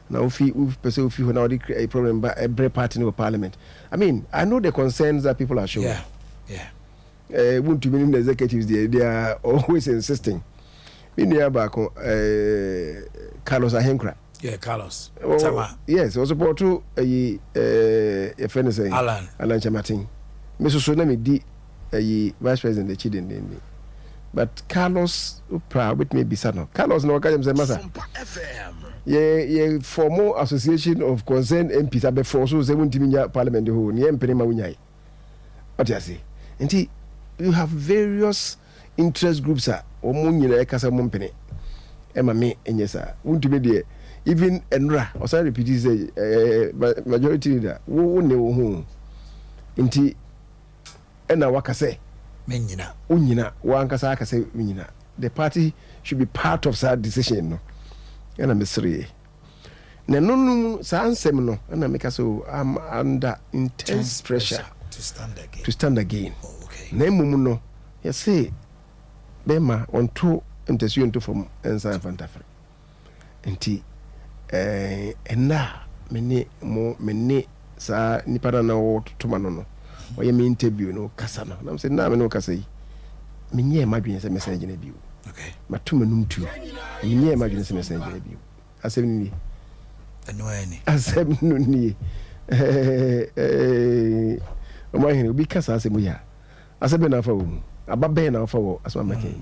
na wofi pɛ sɛ wofi hɔ na wɔde a problem ba every party in parliament. I mean, I know the concerns that people are showing. Yeah. Wontumi ne the executives they are always insisting. Me nua baako Carlos Ahenkra. Yeah, Carlos. Tama. Yes, was support to a friend saying Alan Chamatin. Mr. So na me di vice president the Chidin. But Carlos proud with me bisano. Carlos no ka say masa. Sompa FM. Yeah, formal association of concerned MPs abe for so 70 parliament ho ni empene ma wunyai. What you say? Nti you have various interest groups are omo nyina ekasa mo mpene. Ema me enyesa. Wuntumi de even enra or say repeat say majority leader wo ne wo ho. Nti ena waka say menyina unyina wankasa aka say menyina. The party should be part of that decision no. Ena mesri. Na nonu sa ansem no ena meka so I'm under intense pressure to stand again. Oh, okay. Na emum no you say bema onto ntasuo nto from ensan fantafre. Nti enna mene sa nipa na wo totoma no oye me interview no kasa no na say na me no kasa yi menye madwene se message na biu. Okay. Matuma num tu menye madwene se message na biu. Asem ni anwani asem no ni Omanhene obi kasa asem ya asem na fa wo ababe na fa wo asem makai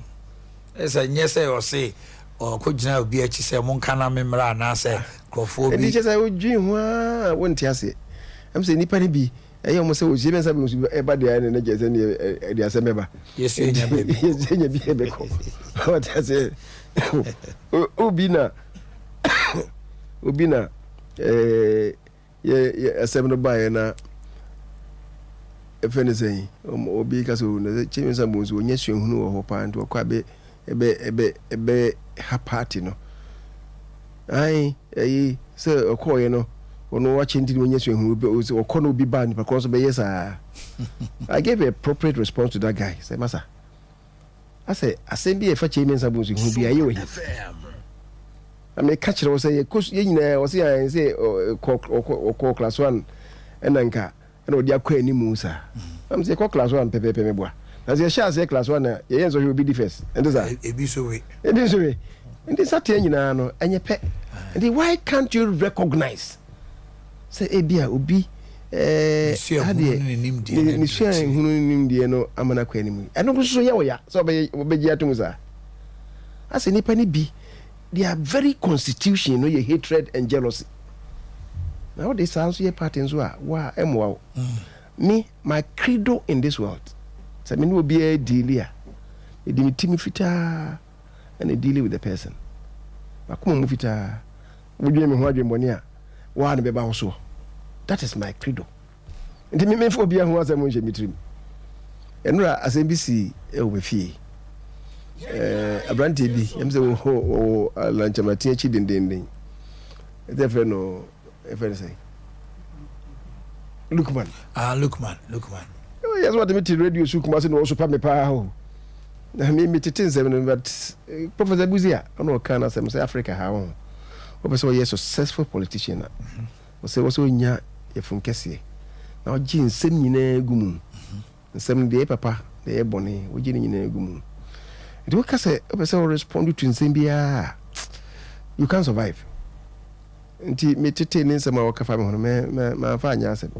esa nyese o se o ko gyina obi achi se mon kana memra na se krofo bi ndi chese o dwi ho a wonti ase am se nipa ne bi eyo mo se o jibe sabe o e ba de na jese ne de asem meba yesu enya be yesu enya bi ebe ko o ta se obi na ye asem no ba ye na efene sei obi ka so na chimi sambo so nya hunu wo ho pa nto kwa be ebe ha party no ai se okoye no ono wachi ndi nya hunu be okono obi ba ni pa ko so be yes I gave a appropriate response to that guy say masa I say asem bi e fa chimi sambo so hunu bi aye we I me catch it say ye nyina o say ko class 1 enanka na odi akwa ni mu sa am say ko class 1 pepe me boa na say sha say class 1 na ye yenso be the first endo sa ebi so we ndi satia nyina no enye pe ndi why can't you recognize say ebia obi ade ni sua hunu nimdie no amana kwa ni mu eno so ye wo ya so obeji atum sa ase nipa ni bi their very constitution no ye hatred and jealousy. Now this sounds your patterns wa emwa me my credo in this world say me no be a dealer e di mitimi fita and a deal with the person akoma mu fita wodwe me ho adwembone a wa na beba ho so that is my credo ndi me fo bia ho asem nche mitrim enura asem bi si e wo fie abrante bi em say wo lanchamati achi dendenden e fe no ever say Lukman Lukman yes what me radio su kuma se no so pa me pa ho I mean, me tete nsɛm but Professor Buzia ɔno ɔka na sɛm sɛ Africa ha wo wopɛ sɛ ɔyɛ successful politician a wɔsɛ wɔsɛ ɔnya yɛfom kɛseɛ na ɔgye nsɛm nyinaa gu mu nsɛm deɛ papa deɛ bɔne wogye ne nyinaa gu mu nti woka sɛ wopɛ sɛ wɔrespond to nsɛm biara you can't survive nti metete ne nsɛm a wɔka fa me hono mamfa anyɛ asɛm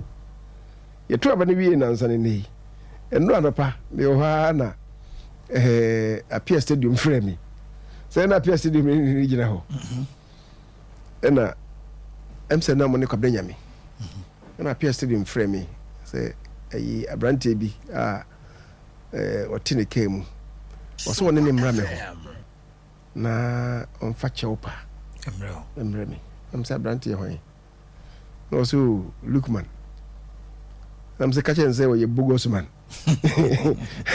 yɛto aba no wie nansa ne nei ɛno anɔpa mewɔ hɔ a na Apia Stadium frɛ me sɛ na Apia Stadium ne gyina hɔ ɛna ɛm sɛ na mo ne kwabena nyame ɛna Apia Stadium frɛ me sɛ ɛyi aberanteɛ bi a ɔte ne kaa mu ɔsɛ wɔne ne mmra me hɔ na ɔmfa kyɛw pa mmra me ɛm sɛ aberanteɛ hɔ na ɔsɛ Lukman nam sɛ ka kyɛ sɛ wɔyɛ bogus man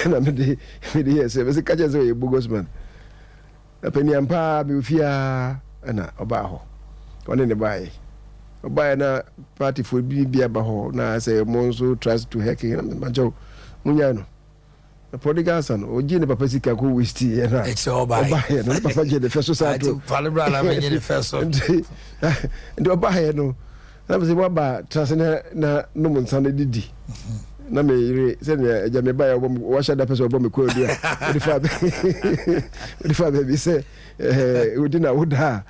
na mede yɛ sɛ bɛsɛ ka kyɛ sɛ wɔyɛ bogus man apaniam paa bɛofia ɛna ɔbaa hɔ ɔne ne ɔbaeɛ na partyfoɔ bi aba hɔ na sɛ mo nso tries to hack makyɛw monyae no na prodigal son ɔgye ne papa sika kɔ westi ɛna ɔbaeɛ no ne papa gye ne fɛ so saa to nti ɔbaeɛ no na bɛ sɛ waba trase na nom nsa no didi na meyere sɛnea agya mebaeɛ wahyɛ da pɛ sɛ ɔbɔ me kɔadu a wode fa baabi sɛ wodi na woda a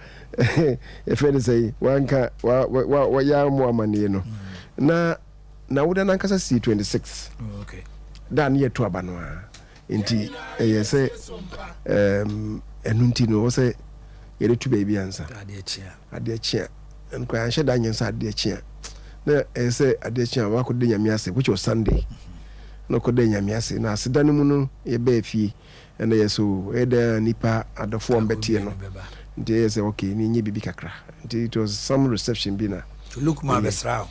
yɛfrɛ ne sɛ wanka wɔyɛ mo amanneɛ no na woda no ankasa sii 26 da ne yɛto aba no a nti ɛyɛ sɛ ɛno nti no wɔ sɛ yɛde tu baabi ansa adeɛ kyea nkwa anhyɛ da nyɛ sɛ adeɛ kyea na ɛyɛ sɛ adeɛ kyea wakɔda nyame ase which was Sunday na ɔkɔda nyame ase na aseda no mu no yɛbɛɛ fie ɛna yɛ so ɛda nipa adɔfoɔ mbɛteɛ no nti ɛyɛ sɛ okay ne nyɛ biribi kakra nti it was some reception bi na Lukman bɛsra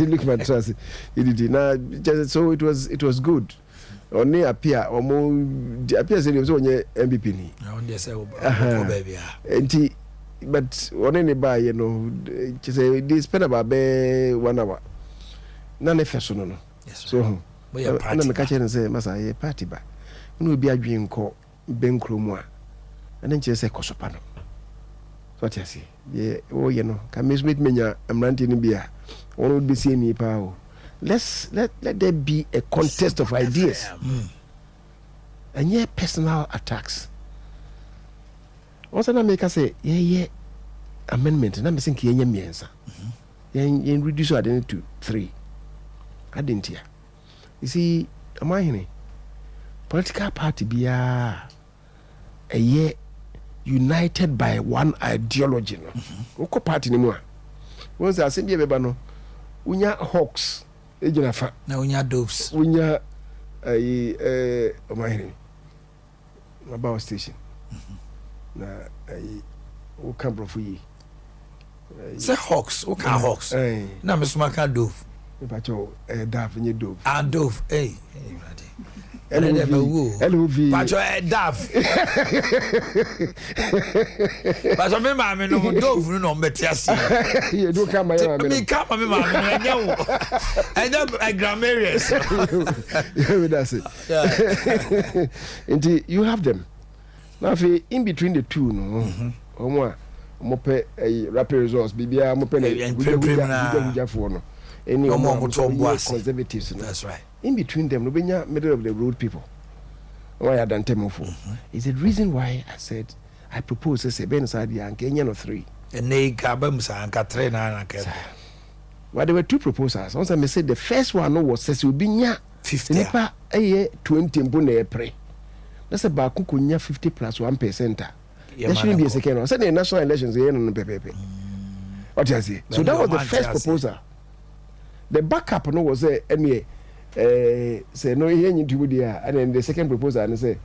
Lukman trust edidi na so it was good ɔne apia sɛ sɛ ɔnyɛ MVP ni nti but ɔne ne baayɛ no kyɛ they spend about 1 hour na ne fɛ so no so ana meka kyerɛ ne sɛ masa yɛ party ba na obi adwen nkɔ bɛnkuro mu a ɛne nkyerɛ sɛ kɔsopa no so ate ase yɛ wɔyɛ no ka mesmate menya mmeranteɛ no bi a wɔn would be seeing me paa o let there be a contest of ideas and yeah personal attacks also na make say yeah amendment na me think yenya miensa yen reduce adeni to 3 adentia you see Omanhene political party bia a year united by one ideology no woko party ni mu a won say asem bia beba no unya hawks ejina fa na unya doves unya Omanhene about station na o kan brofo yi say hawks o kan hawks na me suma kan dove me pa cho dove nye dove dove LOV pa cho dove pa so me ma me no dove no mbeti ase ye do kan ma me kan ma me ma me enya wo enya grammarians you that's it and you have them now in between the two no omo mope rapid results bibia mope na guja for no any conservatives no that's right in between them no benya middle of the road people why adantemo for is the reason why I said I propose say ben side ya Kenya no 3 and they ka ba musa anka 3 na anka well there were 2 proposals once I said the first one no was say obinya 50 nipa 20 mpo na epre that's about kunya 50 plus 1%. There shouldn't be a second one. Said the national elections what you say? So that was the first proposal. The backup no was say say no here you do there, and then the second proposal and say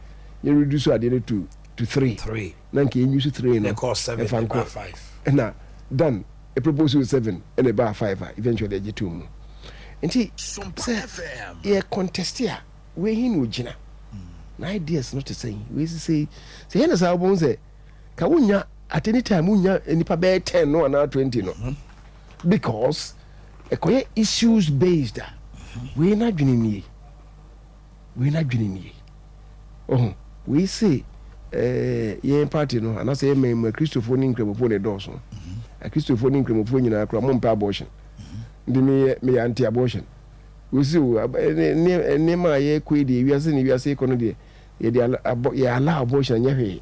you reduce it to 3. 3. Nanki you use 3 no. They cost 7 and 5. And now done a proposal 7 and a bar 5 eventually get 2. And he say yeah contest here we hin ujina. Ideas not to say we say hena sa won say ka wonya at any time wonya nipa be 10 no na 20 no because ekoye issues based we na dwene nie we na dwene ni oh we say ye party no and I say me Christopher ni nkremofo ne dɔso a Christopher ni nkremofo nyina akra mo mpa abortion ndi me anti abortion we see ne ma ye kwedi wi ase ni wi ase kono de ye de ya allow abortion nya hwe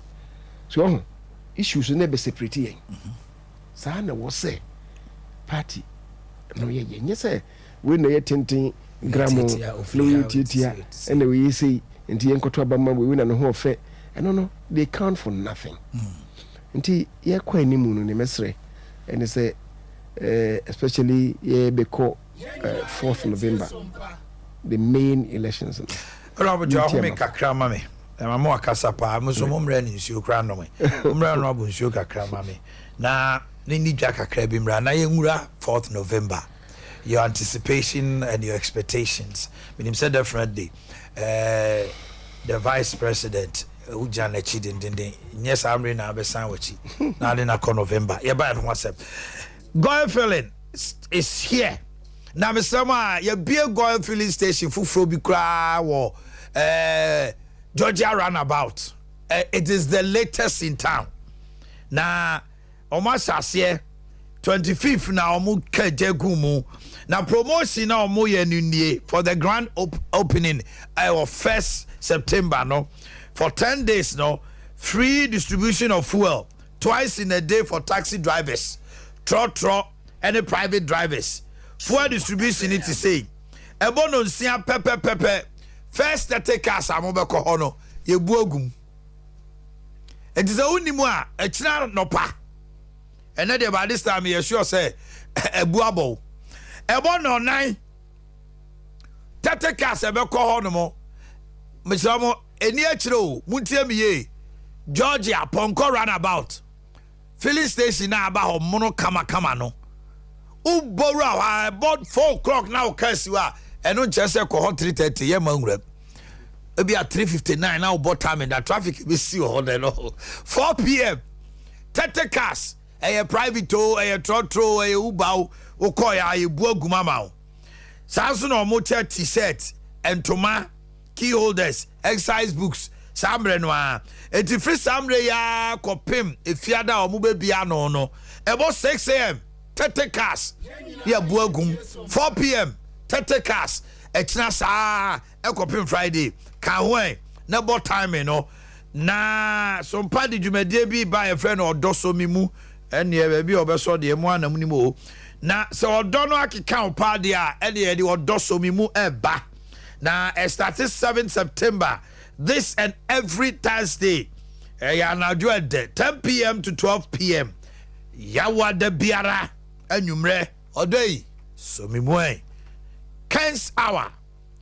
so issues ne be separate yen sa na wo say party no ye nye say we na ye tenten gramo flow titia and we say nti yen koto abama we na no ho fe no they count for nothing nti ye kwa ni mu no ne mesre and say especially ye be call 4th November the main elections Robert John kakra mame mo akasa pa mo so mo mra ni nsuo kra no me mra no abo nsuo kakra mame na ni dwa kakra bi mra na ye nwura 4th November your anticipation and your expectations meaning said definitely the vice president Ujana Chidin yes amre na abesan wachi na de na November ye ba no wasem Goil filling is here na mesama ye bie Goil filling station fufuro bi kra wo Georgia roundabout it is the latest in town na omasase 25th na omu kajegumu na promotion na omu ye nunie for the grand opening of 1st September no for 10 days no free distribution of fuel twice in a day for taxi drivers trotro and private drivers fuel distribution it is say ebono nsia pepe first take cars amobeko hono ye buogum it is a unimu a echina no pa and then by this time you sure say ebuabo ebono nine take cars ebeko hono mo mesamo eni achiro muntie miye Georgia Ponko roundabout filling station na aba ho mono kama no ubora about 4 o'clock now kasiwa eno chese ko 3:30 ye manwura ebi at 3:59 now about time and that traffic be see ho no 4 p.m. 30 cars a private tow a trotro a uba ukoya a buaguma ma sanso no mo t-shirt and toma key holders exercise books samre no a enti free samre ya kopim efiada o mo be bia no about 6 a.m. 30 cars ya buagum 4 p.m. 30 cars echina sa ekopim Friday kan ho na bo time no na Sompa di dwumadie bi ba e friend odoso mi mu ene e bi obeso de mu anam ni mo na se odo no akeka opa de a ene e de odoso mi mu eba na started 7 September this and every Thursday ya na do 10 p.m. to 12 p.m. yawa de biara anwumre odoi so mi mu 10 hour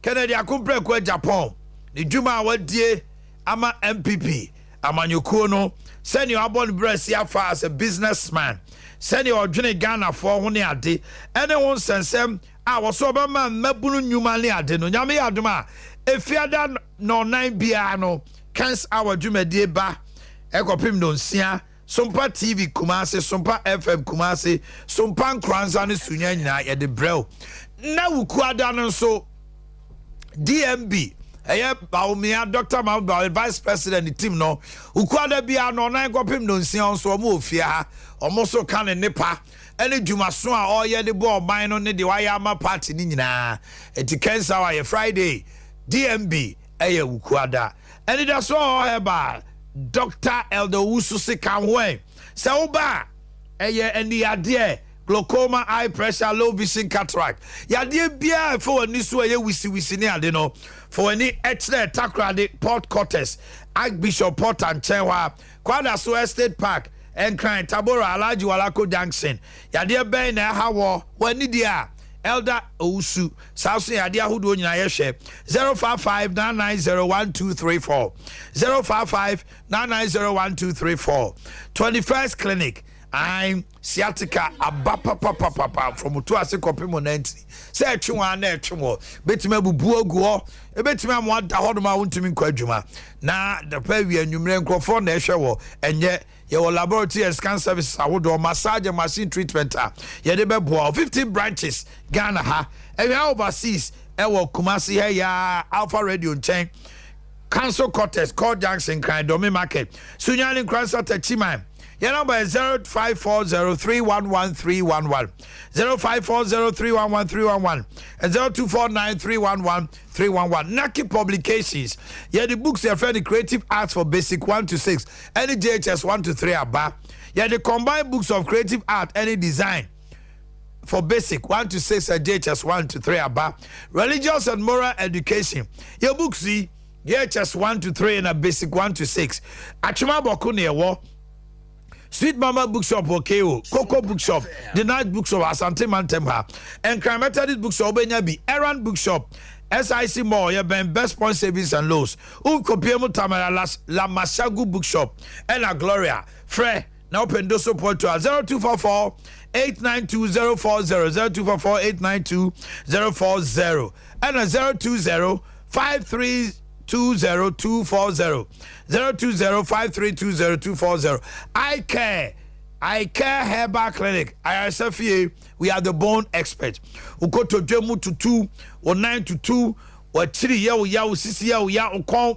Kennedy akompre ko Japan ni dwuma wadie ama MPP amanyoko no send your abon breast afa as a businessman send your odwene Ghana for ho ne ade ene won sensem a wo so ba ma mabunu nyuma ne ade no nyame yadoma efiada no 9 bia no 10 hour dwumadie ba ekopim no nsia Sompa TV Kumasi Sompa FM Kumasi Sompa Nkranza ne sunya nyina ye de brew na wukuada no so DMB Baumia Dr. Mabel Vice President team no wukuada bia no na ekopim no nsia so mo ofia omoso kan nipa ene dwumaso a oye de bo oban no ne de wayama party ni nyina etikensa wa ye Friday DMB wukuada ene da so heba Dr. Elder Wususi Kamwe Sauba eni ade glaucoma, eye pressure, low vision, cataract yade bia for ni so wisi ne ade no for any extra takrade port quarters Archbishop Port and Chenwa Kwada so Estate Park and Cran Tabora Alaji Walako Junction yade ben na hawo wani dia Elder Owusu South Adea Hudo nyina yehwe 0559901234 0559901234 21st clinic I'm sciatica abapa from Utuase Kopimo 90 say twa na etwo betima bubu ogu ho e betima mo da ho do ma wontumi nkwadwuma na the pawi anwumre nkrofo na ehwe wo enye your laboratory and scan services awodo massage machine treatment ye de bebo 15 branches Ghana ha and overseas ewo Kumasi he ya Alpha Radio nchen Council Quarters Court Junction Kran Domi Market Sunyani Kransa Techiman. Your number is 0540311311 0540311311 and 0249311311. Naki Publications. Yeah, the books are for the creative arts for basic 1 to 6. Any JHS 1 to 3 aba. Yeah, the combined books of creative art, any design for basic 1 to 6 and JHS 1 to 3 aba. Religious and moral education. Your books see JHS 1 to 3 and a basic 1 to 6. Achuma Bokune Yaw. Sweet Mama Bookshop, Boakye, Coco Bookshop, The Night Bookshop, Asante Mantemha, and Crime Methodist Bookshop, Benyabi, Errand Bookshop, SIC Mall, Yaben Best Point Savings and Lows, Kopiemo Tamara La Mashagu Bookshop, and La Gloria, Fre, now Pendoso Porto, 0244 892 0244 892 and a 020 53 20240 0205320 I care Herbal Clinic. ISFA, we are the bone expert. We go to Jemu to 2 or 9 to 2 or 3 ya 6 ya ukon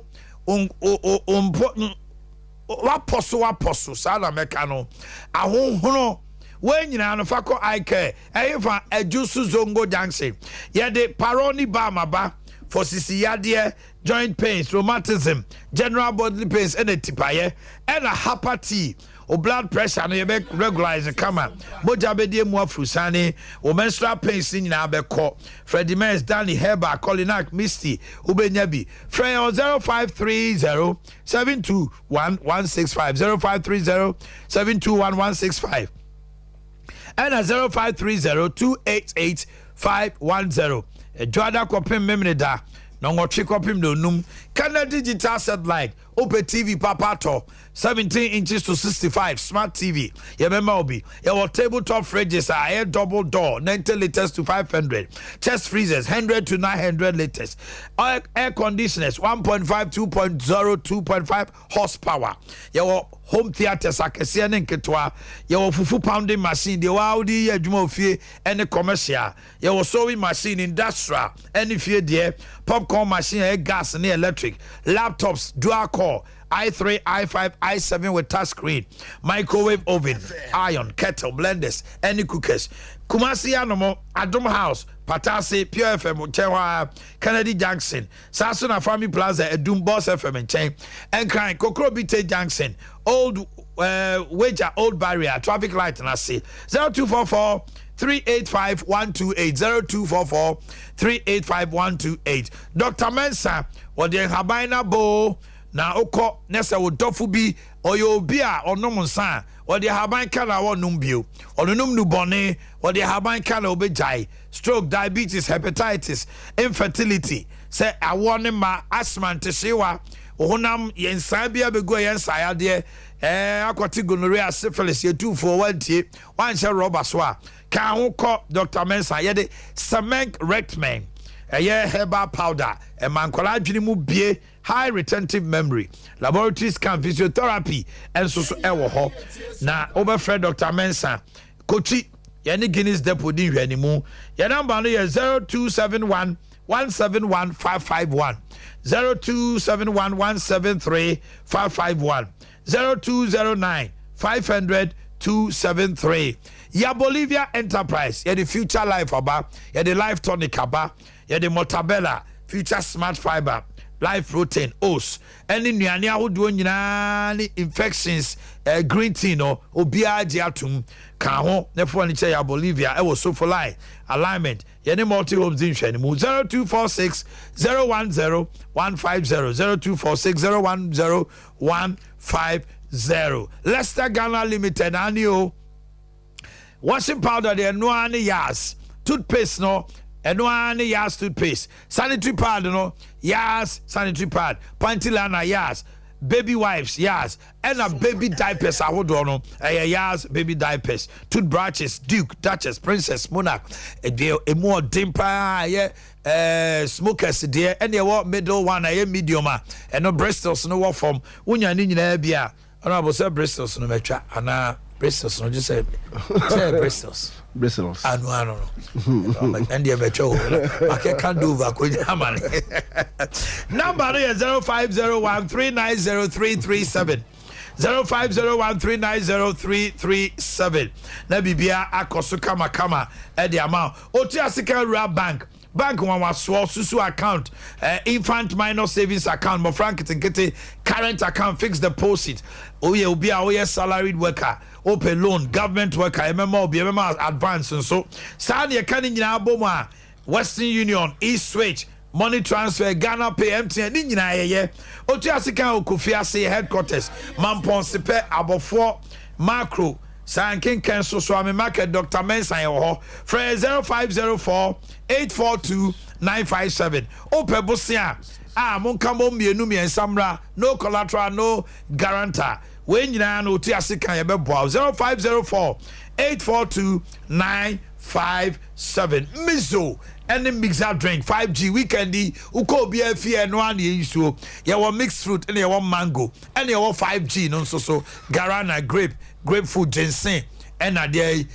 waposo sada mekano ahonhono when you know fako I care efa ejusu zongo junction ye de paroni ba maba for sisiyade joint pains, rheumatism, general bodily pains, and a tipaye, and a hapati, or blood pressure, and you make regularize a kama. Mojabedi mo frusani, or menstrual pains in Abeko, Freddie Mans, Danny Heba, Colinak, Misty, Ubenyabi, Frey 0530 721 0530 721 and a 0530 288 510. Joada Kopim Memneda. No more trick up him no num. Canada digital satellite, Open TV Papato, 17 inches to 65, smart TV. Remember Obi, your tabletop fridges are air double door, 90 liters to 500. Chest freezers, 100 to 900 liters. Air conditioners, 1.5, 2.0, 2.5 horsepower. Your home theaters are Kesian and Ketwa. Your fufu pounding machine, the Waudi, Jumofi, and the commercial. Your sewing machine, industrial, any fear dear, popcorn machine, air gas and electric. Laptops, dual core, i3, i5, i7 with touch screen, microwave oven, iron, kettle, blenders, any cookers. Kumasi Anomo, Adom House, Patase, Pure FM, Chewa, Kennedy Junction, Sasuna Family Plaza, Edum Boss FM and Chain, and Crying, Kokrobite Junction, Old Wager, Old Barrier, Traffic Light, and I see 0244 385 128 0244 385 128. Dr. Mensa, or the Habina Bo. Na oko nesa wo dofu bi oyo obi a onom nsa o de haban kana wo num bio onum nu bone o de haban kana obejai stroke, diabetes, hepatitis, infertility say awone ma asthma ntsewa honam yensa bia bego yensa yade akwati gonorrhea, syphilis, yetufo wantie wanche rubber so a ka ho ko Dr. Mensa yede cement rectman herbal powder e mankola adwini mu bie high retentive memory, laboratory scan, physiotherapy, and so ewo ho. Na over Dr. Mensa, Kochi, yani Guinness Depot din hwanimu. Your number is 0271 171 551, 0271 173 551, 0209 500 273. Ya Bolivia Enterprise, ya the Future Life aba, ya the Life Tonic aba, ya the Mortabella, Future Smart Fiber, Life Protein, Os, any Niania who do infections, green tea, no, Obia Giatum, Caho, Nefuanicha ya Bolivia, I was so for life, alignment, Yenny multi homes in Shanimu, 0246 010 150, 0246 010 150. Leicester Ghana Limited, Anio, washing powder, the Noani Yas, toothpaste, no. Enwani Yas toothpaste, sanitary pad, no, Yas sanitary pad, Pantilana Yas, baby wipes, Yas, and a baby diapers. I hold on, Yas baby diapers, toothbrushes, Duke, Duchess, Princess, Monarch, a more dimper, smokers, dear, and the middle one, medium, and no Bristol's no what from Unya Nina Bia, and I was a Bristol's no metra, and Bristol's, no, just say Bristol's. Bristles. I know. And the becho, I can't do that. Number is 0501390337. 0501390337. Na bibia akoso kama at the amount. Otiasika Rural Bank one was susu account, infant minor savings account, but frank it current account, fixed deposit. Oh yeah, salaried worker, open loan, government worker, MMO advance and so. Sani yakani nyina aboma Western Union, East Switch, money transfer, Ghana Pay, MTN, nyina ye. Otiasika Okufiase headquarters, Mampon Sepe Abofo Macro. Sankin Kenso Swami Market Dr. Mensa Yoho Fred 0504-842-957. Ope Bosia. Monkamo Mienumi and Samra. No collateral, no guarantor. When you know Tiasika Yabebo 0504-842-957. Mizo. And the mixer drink 5G weekendy. Uko BFE and one year so. You want mixed fruit and you want mango. And you want 5G no so Garana grapefruit ginseng and a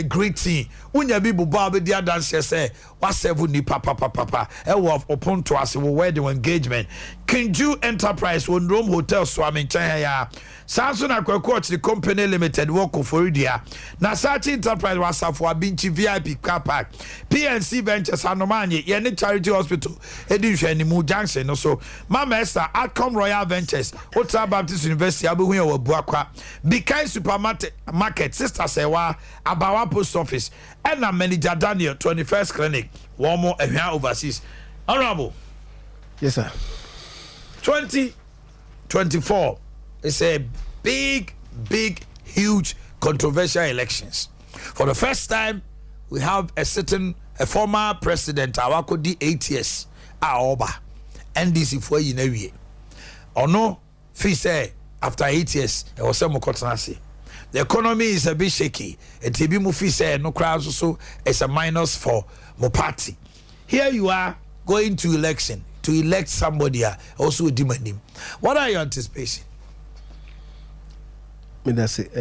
great tea. When you be Bob the dance say what 7 papa e was upon to us wedding engagement. Kinju Enterprise one room hotel swami Chaya. Samson Aquacoach the company limited work for India. Nasachi Enterprise was for Binchi VIP car park. PNC Ventures Anomani, Yenny Charity Hospital, Edition in Mu Junction. Also, Mama Esther, Outcome Royal Ventures, Otta Baptist University, Abuya or Boakye, Bikai Supermarket, Sister Sewa, Abawa Post Office, and a manager Daniel, 21st Clinic, one more overseas. Honorable. Yes, sir. 2024 is a big, huge, controversial elections. For the first time, we have a former president, Awakodi 8 years, Aoba, NDC for Yinewie. Or no, fee say after 8 years, there was some Mokotanasi. The economy is a bit shaky. And TB Mufi say no crowds also is a minus for my party. Here you are going to election to elect somebody also demanding. What are your anticipation? That's it.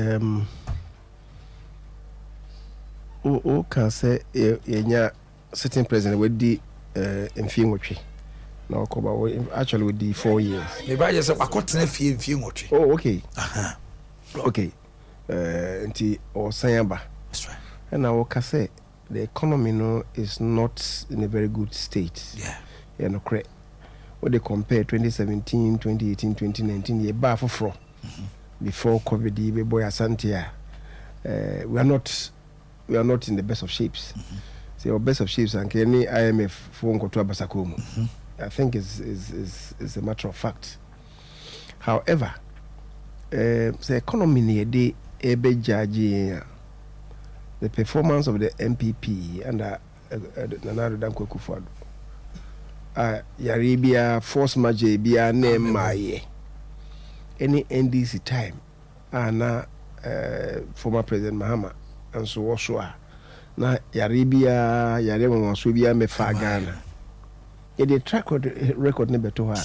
Can say a sitting president with the infirmary. Now, actually, with the 4 years. Maybe I just I got an infirmary. Oh, okay. Okay. Until or Sayamba. That's right. And now, can say the economy is not in a very good state. Yeah. Yeah, no correct. What they compare 2017, 2018, 2019, ye bar for fraud. Before COVID, we boy Asantia, we are not in the best of shapes. So our best of shapes and any IMF phone call to Abasakomo. I think is a matter of fact. However, the economy near the judge the performance of the MPP under Nana Danko Kufuor. Yaribia force majebia name my any NDC time and former President Mahama and so also na Yaribia Swibia me Fagana. The track record never to her.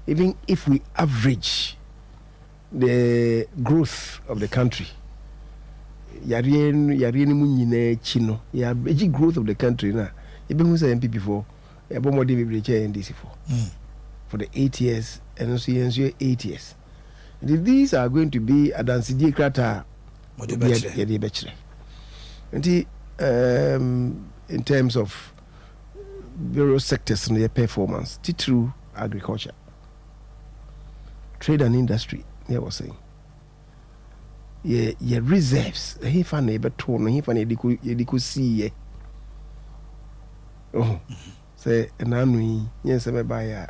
Even if we average the growth of the country, the growth of the country now, even who's an MP before, for the 8 years, and also 8 years. These are going to be a dance crata in terms of various sectors and their performance, through agriculture, trade and industry, I was saying. Yeah, reserves. He found a better he found a could see. Oh, say an annual, yes, by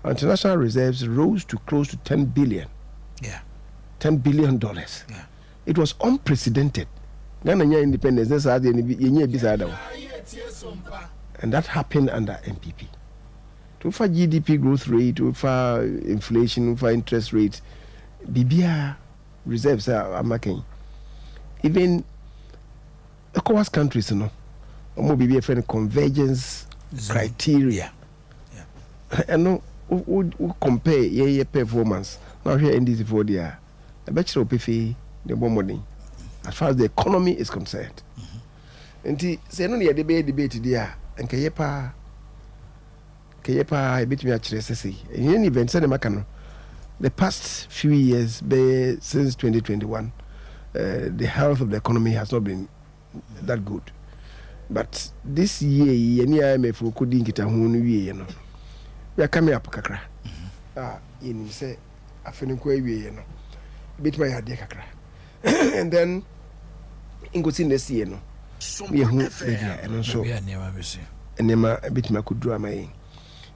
international reserves rose to close to 10 billion. Yeah, $10 billion. Yeah, it was unprecedented. Ghana independence, that's how and that happened under MPP. To for GDP growth rate, for inflation, for interest rates, BBR reserves are making. Even ECOWAS countries, BBR friend convergence criteria. Yeah. And no, we compare your performance. Now here in this for the bachelor PFA the more money as far as the economy is concerned. And say no near debate there and kayepa a bit me actually say in any event send makano the past few years since 2021 the health of the economy has not been that good. But this year any IMF could kita hu no wie no we are coming up kakra in say afeni ko wie no bit my Adea kakra and then in go see next year no we hu and so enema bit my could draw my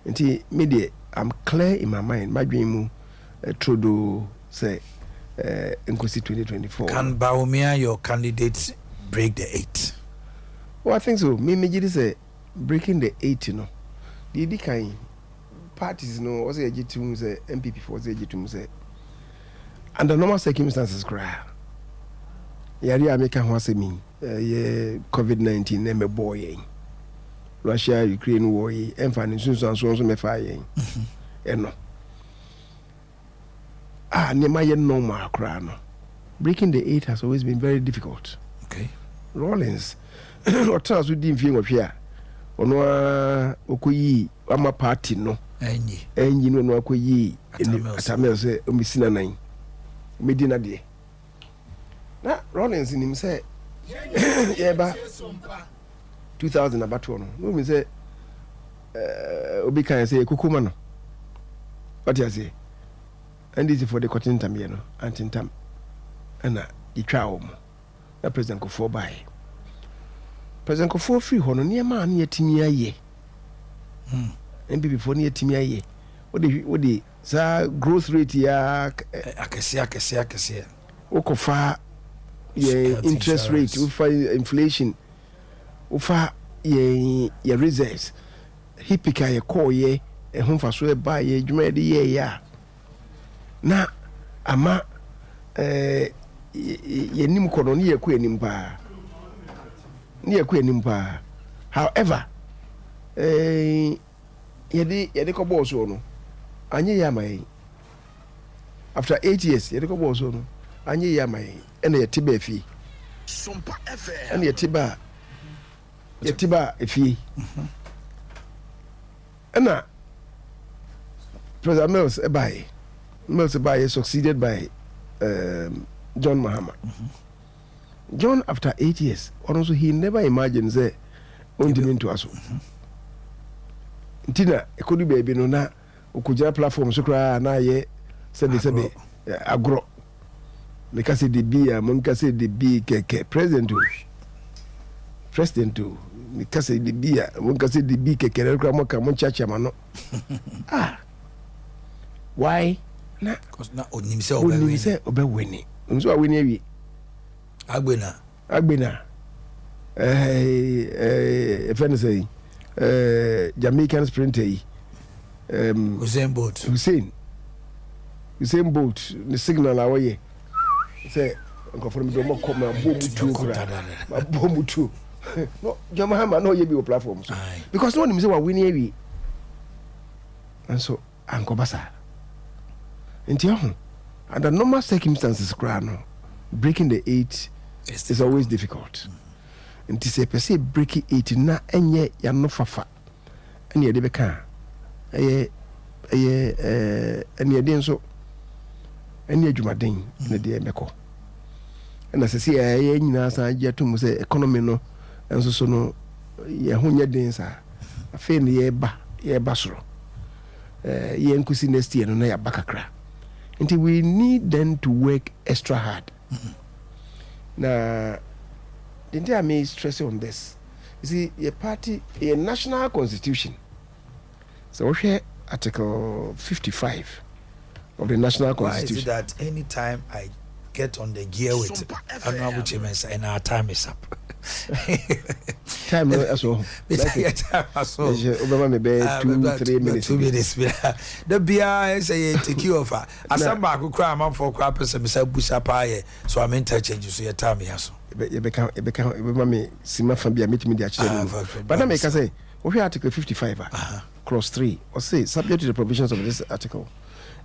nti me I'm clear in my mind my dream Trudeau say in go see 2024 can Boakye your candidates break the 8? Well, I think so. Me say breaking the 8, you know. The kind parties, you know, was a G2 say MPP for the G2 say. Under normal circumstances, cry. Yeah, America was a mean. COVID-19 name a boy. Russia, Ukraine war, and finding soon so me fire. No. Nehemiah normal cry. Breaking the 8 has always been very difficult. Okay. Rollins. Or tells we didn't feel here. Or no, Okoyi, I'm a party, no. And you know, no, Okoyi, at a mel say, Missina 9. Medina day. Now, Rollins in him say, yeah, but 2000 about one. No, me say, Obika say, Kukumano. What you say? And this is for the cotton tamiano, antintam. And the trial. The president go for by. President Kofo free hono near man near Timia ye. MPP for near Timia ye. What the growth rate ya akese. Okofa ye interest rate, ufa inflation, ufa ye reserves. Hipika ye call ye a home for so buy ye jumedi ye ya. Na ama ye nim kono ni ye ku enim pa. However, yede ko boss no anye ya mai after 8 years yede ko boss no anye ya mai ena ye tiba fi Sompa FM ena ye tiba fi ena President Mills by succeeded by John Mahama. John, after 8 years, also he never imagined say, "On demand to us." Tina, it could be no na ukuja platform so cry na ye said agro. Because the be monka say the be keke president to because the be monka say the be keke rekra mo ka mo chacha ma no. Why? Na because na onim say obewini. Nso awini awi. Agbena if I say Jamaican sprinter Hussein Bolt the signal away say from the more come bomb too no Jamahama no ye be platform so because no one say we winning and so Uncle Basa under normal circumstances breaking the 8 is always difficult. And to say per se breaking 8 na enye ya no fafa. Ene de beka. Ene de nso ene adwumaden na de meko. Na se se ye nyina san je to mu se economy no enso so no ye ho nya den sa. Afi ne ye ba soro. Ye nkusi next year no na ya bakakra. Until we need them to work extra hard. Now, the thing I may stress on this. You see, a party, a national constitution. So we share Article 55 of the national constitution. Why is it that any time I get on the gear with Honorable Chairman and our time is up? Time as well. Time as well. Over maybe 2-3 minutes. 2 minutes. The BI say take you over. As some back who cry man for crap and some busa pie. So I'm interchange you so your time yes. You become me Sima Fabia meet me the actually. But I make I say, we Article 55. clause 3, or say, subject to the provisions of this article,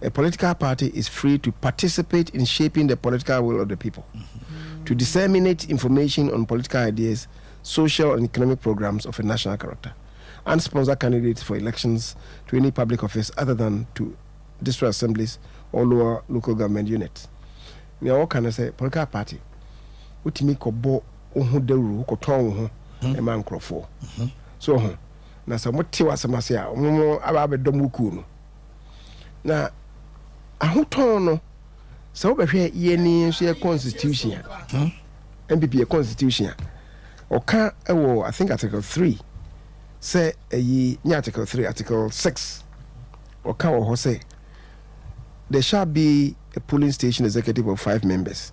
a political party is free to participate in shaping the political will of the people, to disseminate information on political ideas, social and economic programs of a national character, and sponsor candidates for elections to any public office other than to district assemblies or lower local government units. Now, what can I say? Political party, what me kobo ohu dewru ko ton ho e man krofo. So na so mote wasamase a mo aba abedom ku no. Na ahoton no so obehwe ye ni so constitution a MPP constitution a oka ewo I think article 3 say article 3 article 6 oka wo ho say there shall be a polling station executive of 5 members,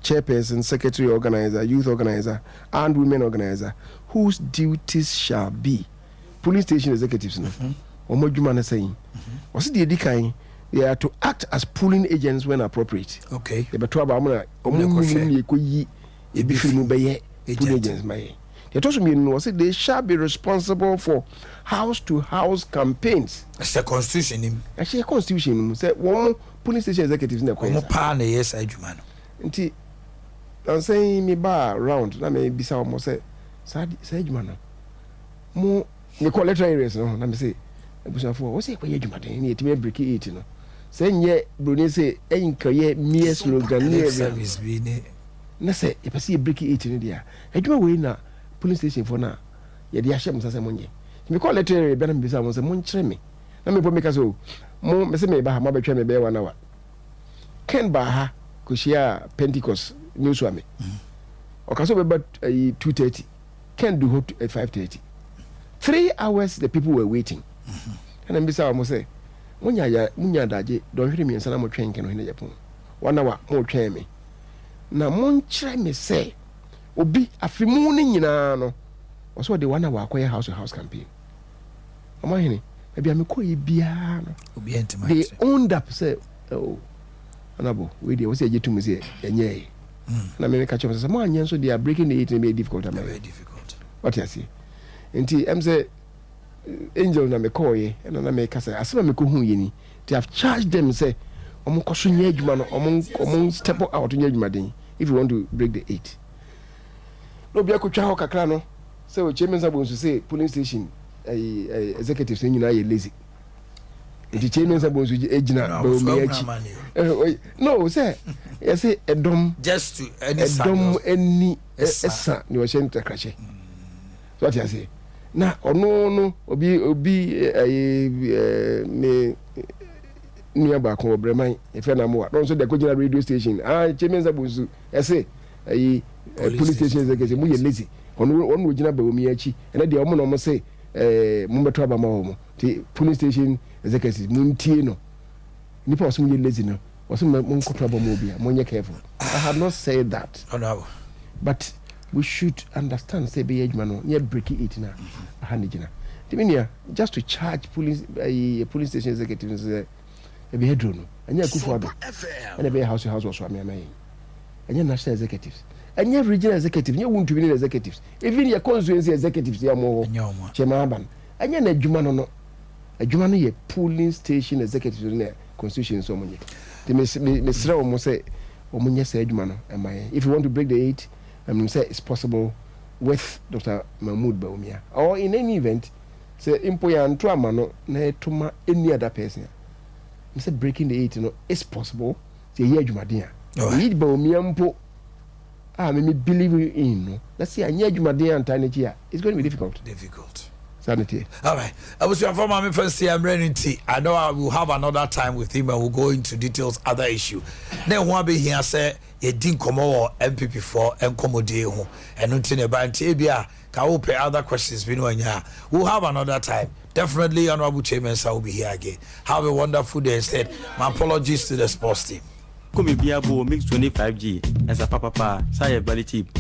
chairperson, secretary, organizer, youth organizer, and women organizer, whose duties shall be polling station executives. Saying, they are to act as polling agents when appropriate. Okay. They shall be responsible for house-to-house campaigns. That's the constitution. Actually, constitution say one police station executives in the country. Yes, I do, man. I'm saying me bar round. Let me be some more say, say man. More me call letter areas. No, let me say. What's it? Why you man? You to me break it. No. Say ye Bruni say ain't career mere slogan. Service be. Na say if I see break it in there. I do away na police station for now. Ye dey ashem say monye. Me call letter area be na me bisa mo say mon kire me. Na me po make so mo me say me ba ha ma betwa me be 1 hour. Ken ba ha ko share Pentecost news wa me. Okaso be 2:30. Ken do hope at 5:30. 3 hours the people were waiting. And then bisa mo say munya daje don hwere me nsa na mo twen ken no hene Japan. 1 hour mo twen me. Na mon kire me say obi afimu ni nyina no also the 1 hour akoye house to house campaign. Omanhene ebi amekoye bia no obi entima they owned up say oh anabo we dey was ejetum say enye na me catch up say mo anya so they are breaking the 8 be difficult am very difficult what you see enti em say angel na me koye na me kasa asema me ko hu yini they have charged them say omo koso nya adwuma no omo step out nya adwuma den if you want to break the 8 no bia ko twa ho kakra no say o chairman sabonso say polling station executives nyina ye lazy the chairman sabonso ejina ba o me achi no say yes say edom just to any esa ni o shen takrache so what you say na ono obi me nua ba ko breman e fe na mo don so de ko gina radio station chairman sabonso say police station executive mu ye lazy ono gina ba o me achi na de omo no mo say mo beto aba ma wo ti police station executive mun tie no nipa oso mu ye lazy no oso mo nkoto aba mo bia mo nye careful. I have not said that. No. But we should understand say be adwuma no ye break it na aha gina timinia just to charge police police station executive say e be hedro no anya kufu ado and be house was so amai anya national executives anya regional executive nya wuntu bi executives even your constituency executives ya mo chema ban anya na adwuma no adwuma no ye polling station executives na constitution so monye te me sra o mo say o monye say adwuma no amai if you want to break the 8 say it's possible with Dr. Mahmoud Baumia or in any event say impoya nto amano na etuma any other person say breaking the 8 is possible say ye adwumaden a need Baumia mpo me believe in no let's say anya adwumaden antanechi a it's going to be difficult sanity. All right, I was your former me first I'm ready. I know I will have another time with him and we'll go into details other issue. Then one be here say you didn't come over MPP for encommodate ho and nothing about Abia can we pay other questions we know here. We'll have another time. Definitely Honorable Chairman sir will be here again. Have a wonderful day instead. My apologies to the sports team. Come Biabo mix 25G as a papa say very cheap.